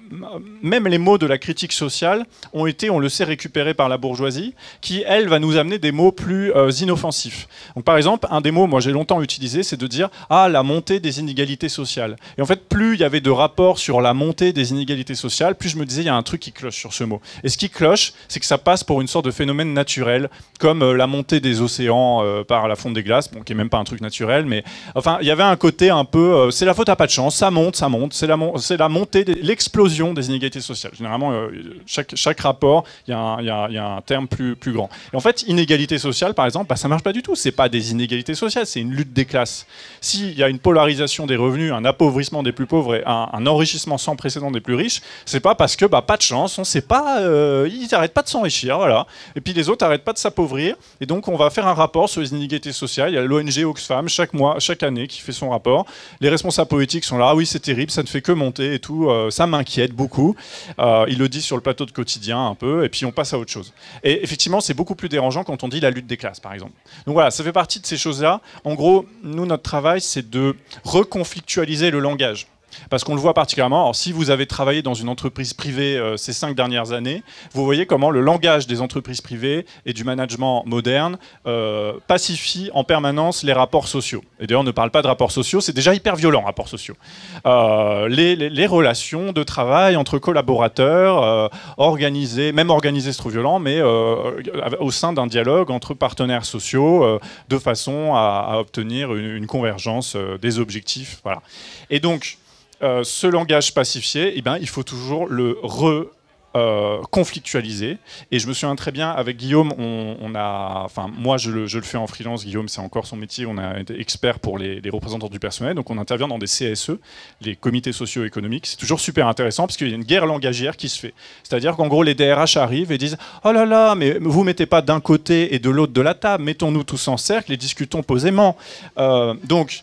même les mots de la critique sociale, ont été, on le sait, récupérés par la bourgeoisie, qui, elle, va nous amener des mots plus inoffensifs. Donc, par exemple, un des mots, moi, j'ai longtemps utilisé, c'est de dire « Ah, la montée des inégalités sociales ». Et en fait, plus il y avait de rapports sur la montée des inégalités sociales, plus je me disais, il y a un truc qui cloche sur ce mot. Et ce qui cloche, c'est que ça passe pour une sorte de phénomène naturel, comme la montée des océans par la fonte des glaces, bon, qui est même pas un truc naturel, mais enfin, il y avait un côté un peu, c'est la faute à pas de chance, ça monte, c'est la montée, l'explosion des inégalités sociales. Généralement, chaque rapport, il y a un terme plus grand. Et en fait, inégalité sociale, par exemple, bah, ça marche pas du tout. C'est pas des inégalités sociales, c'est une lutte des classes. S'il y a une polarisation des revenus, un appauvrissement des plus pauvres et un enrichissement sans précédent des plus riches, c'est pas parce que bah, pas de chance, on sait pas, ils arrêtent pas de s'enrichir, voilà. Et puis les autres arrêtent pas de s'appauvrir. Et donc on va faire un rapport sur les inégalités sociales. Il y a l'ONG Oxfam chaque année qui fait son rapport. Les responsables politiques sont là, ah oui c'est terrible, ça ne fait que monter et tout, ça m'inquiète beaucoup. Ils le disent sur le plateau de Quotidien un peu, et puis on passe à autre chose. Et effectivement, c'est beaucoup plus dérangeant quand on dit la lutte des classes, par exemple. Donc voilà, ça fait partie de ces choses-là. En gros, nous, notre travail, c'est de reconflictualiser le langage. Parce qu'on le voit particulièrement, alors si vous avez travaillé dans une entreprise privée ces 5 dernières années, vous voyez comment le langage des entreprises privées et du management moderne pacifie en permanence les rapports sociaux. Et d'ailleurs, on ne parle pas de rapports sociaux, c'est déjà hyper violent, rapports sociaux. Les relations de travail entre collaborateurs, organisées, c'est trop violent, mais au sein d'un dialogue entre partenaires sociaux, de façon à obtenir une convergence des objectifs. Voilà. Et donc, ce langage pacifié, eh ben, il faut toujours le conflictualiser. Et je me souviens très bien, avec Guillaume, moi je le fais en freelance, Guillaume c'est encore son métier, on a été expert pour les représentants du personnel, donc on intervient dans des CSE, les comités socio-économiques. C'est toujours super intéressant parce qu'il y a une guerre langagière qui se fait. C'est-à-dire qu'en gros les DRH arrivent et disent « Oh là là, mais vous mettez pas d'un côté et de l'autre de la table, mettons-nous tous en cercle et discutons posément. » Donc,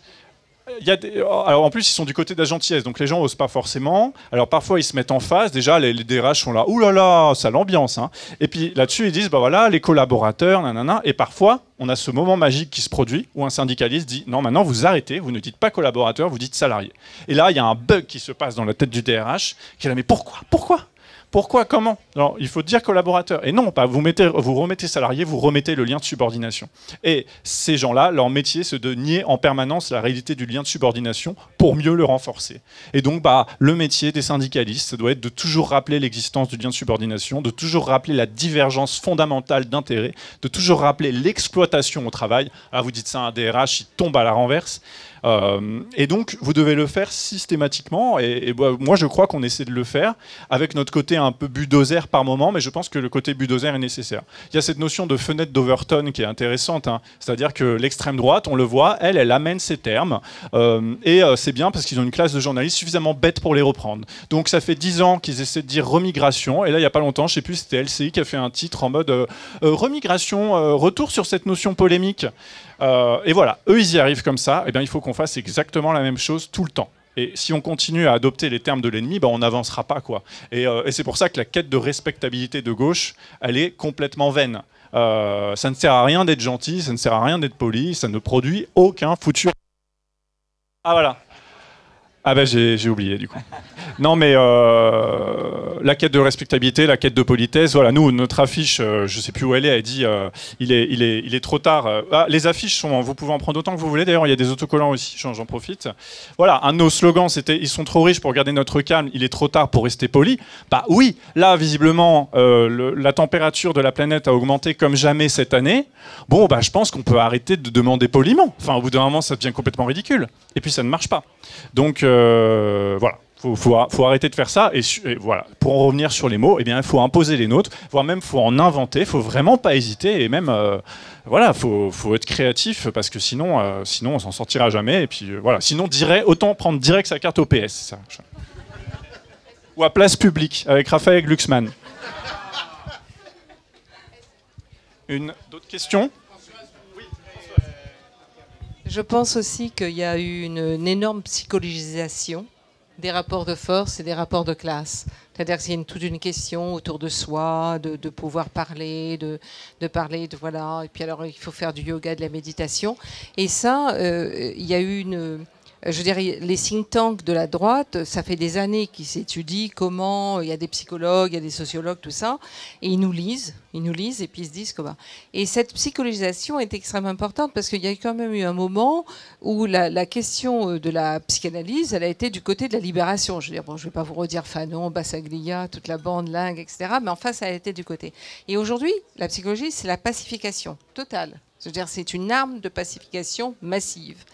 alors en plus ils sont du côté de la gentillesse, donc les gens osent pas forcément. Alors parfois ils se mettent en face, déjà les DRH sont là, ouh là là, ça l'ambiance, hein. Et puis là-dessus ils disent bah voilà les collaborateurs, nanana. Et parfois on a ce moment magique qui se produit où un syndicaliste dit non maintenant vous arrêtez, vous ne dites pas collaborateur, vous dites salarié. Et là il y a un bug qui se passe dans la tête du DRH qui est là mais pourquoi, comment? Alors, il faut dire collaborateur. Et non, pas. Vous remettez salarié, vous remettez le lien de subordination. Et ces gens-là, leur métier, c'est de nier en permanence la réalité du lien de subordination pour mieux le renforcer. Et donc, le métier des syndicalistes, ça doit être de toujours rappeler l'existence du lien de subordination, de toujours rappeler la divergence fondamentale d'intérêts, de toujours rappeler l'exploitation au travail. Ah, vous dites ça à un DRH, il tombe à la renverse. Et donc, vous devez le faire systématiquement. Et moi, je crois qu'on essaie de le faire avec notre côté un peu bulldozer par moment, mais je pense que le côté bulldozer est nécessaire. Il y a cette notion de fenêtre d'Overton qui est intéressante. Hein. C'est-à-dire que l'extrême droite, on le voit, elle amène ses termes. C'est bien parce qu'ils ont une classe de journalistes suffisamment bête pour les reprendre. Donc, ça fait 10 ans qu'ils essaient de dire remigration. Et là, il n'y a pas longtemps, je ne sais plus, c'était LCI qui a fait un titre en mode remigration, retour sur cette notion polémique. Et voilà, eux, ils y arrivent comme ça. Et bien, il faut qu'on fasse exactement la même chose tout le temps. Et si on continue à adopter les termes de l'ennemi, on n'avancera pas, quoi. Et c'est pour ça que la quête de respectabilité de gauche, elle est complètement vaine. Ça ne sert à rien d'être gentil, ça ne sert à rien d'être poli, ça ne produit aucun foutu. Ah voilà. Ah ben j'ai oublié du coup. Non mais la quête de respectabilité, la quête de politesse, voilà, nous, notre affiche, je sais plus où elle dit il est trop tard. Ah, les affiches sont, vous pouvez en prendre autant que vous voulez, d'ailleurs il y a des autocollants aussi, j'en profite. Voilà, un de nos slogans c'était ils sont trop riches pour garder notre calme, il est trop tard pour rester poli. Bah oui, là visiblement la température de la planète a augmenté comme jamais cette année. Bon bah je pense qu'on peut arrêter de demander poliment. Enfin au bout d'un moment ça devient complètement ridicule. Et puis ça ne marche pas. Donc voilà. Faut arrêter de faire ça et voilà. Pour en revenir sur les mots, eh bien, il faut imposer les nôtres, voire même faut en inventer. Il faut vraiment pas hésiter et même voilà, faut être créatif parce que sinon on s'en sortira jamais. Et puis voilà, sinon autant prendre direct sa carte au PS, ça. Ou à Place Publique avec Raphaël Glucksmann. D'autres questions? Je pense aussi qu'il y a eu une énorme psychologisation des rapports de force et des rapports de classe. C'est-à-dire qu'il y a toute une question autour de soi, de pouvoir parler, de parler, de voilà. Et puis alors, il faut faire du yoga, de la méditation. Et ça, il y a eu je dirais, les think tanks de la droite, ça fait des années qu'ils s'étudient comment, il y a des psychologues, il y a des sociologues, tout ça, et ils nous lisent et puis ils se disent que... Et cette psychologisation est extrêmement importante parce qu'il y a quand même eu un moment où la question de la psychanalyse, elle a été du côté de la libération. Je veux dire, bon, je ne vais pas vous redire Fanon, Bassaglia, toute la bande, Lingue, etc., mais enfin, ça a été du côté. Et aujourd'hui, la psychologie, c'est la pacification totale. Je veux dire, c'est une arme de pacification massive.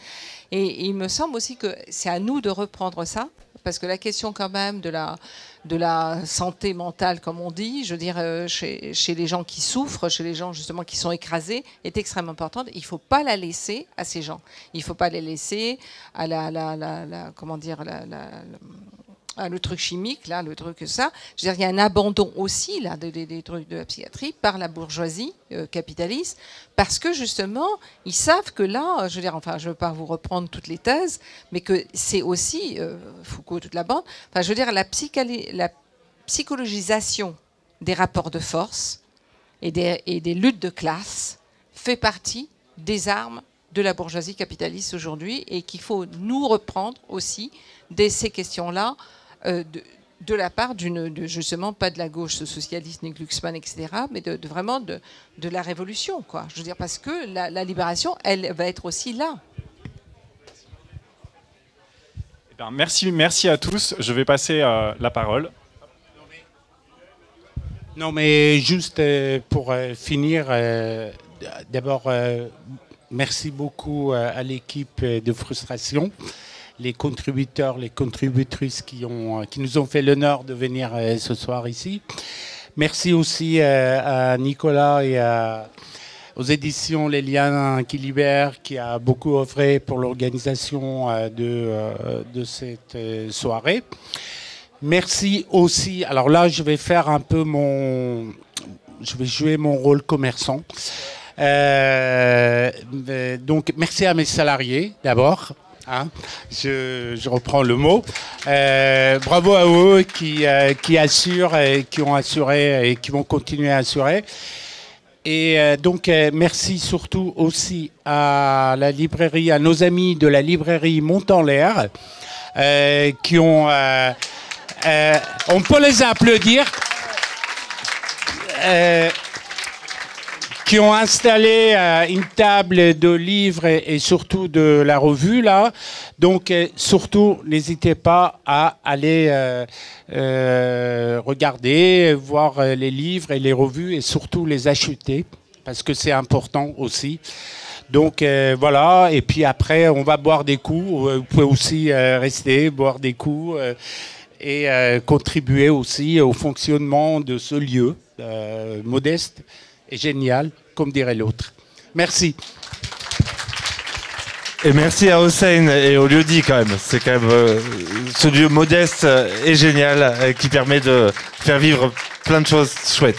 Et il me semble aussi que c'est à nous de reprendre ça, parce que la question quand même de la santé mentale, comme on dit, je veux dire, chez les gens qui souffrent, chez les gens justement qui sont écrasés, est extrêmement importante. Il ne faut pas la laisser à ces gens. Il ne faut pas les laisser à le truc chimique, là, le truc ça. Je veux dire, il y a un abandon aussi là des trucs de la psychiatrie par la bourgeoisie capitaliste, parce que justement, ils savent que là, je veux dire, enfin, je ne veux pas vous reprendre toutes les thèses, mais que c'est aussi Foucault, toute la bande. Enfin, je veux dire, la psychologisation des rapports de force et des luttes de classe fait partie des armes de la bourgeoisie capitaliste aujourd'hui, et qu'il faut nous reprendre aussi ces questions-là. De la part justement pas de la gauche socialiste ni Glucksmann, etc., mais vraiment de la révolution, quoi. Je veux dire, parce que la libération, elle va être aussi là. Eh bien, merci à tous. Je vais passer la parole. Non, mais juste pour finir, d'abord, merci beaucoup à l'équipe de Frustration, les contributeurs, les contributrices qui nous ont fait l'honneur de venir ce soir ici. Merci aussi à Nicolas et aux éditions Les Liens qui libèrent, qui a beaucoup œuvré pour l'organisation de cette soirée. Merci aussi. Alors là, je vais faire un peu je vais jouer mon rôle commerçant. Donc, merci à mes salariés d'abord. Hein, je reprends le mot. Bravo à eux qui assurent et qui ont assuré et qui vont continuer à assurer. Et donc merci surtout aussi à la librairie, à nos amis de la librairie Montant-l'Air qui ont... on peut les applaudir. Qui ont installé une table de livres et surtout de la revue là. Donc surtout, n'hésitez pas à aller regarder, voir les livres et les revues et surtout les acheter parce que c'est important aussi. Donc voilà, et puis après on va boire des coups, vous pouvez aussi rester, boire des coups et contribuer aussi au fonctionnement de ce lieu modeste et génial, comme dirait l'autre. Merci. Et merci à Hossein et au lieu-dit quand même. C'est quand même ce lieu modeste et génial qui permet de faire vivre plein de choses chouettes.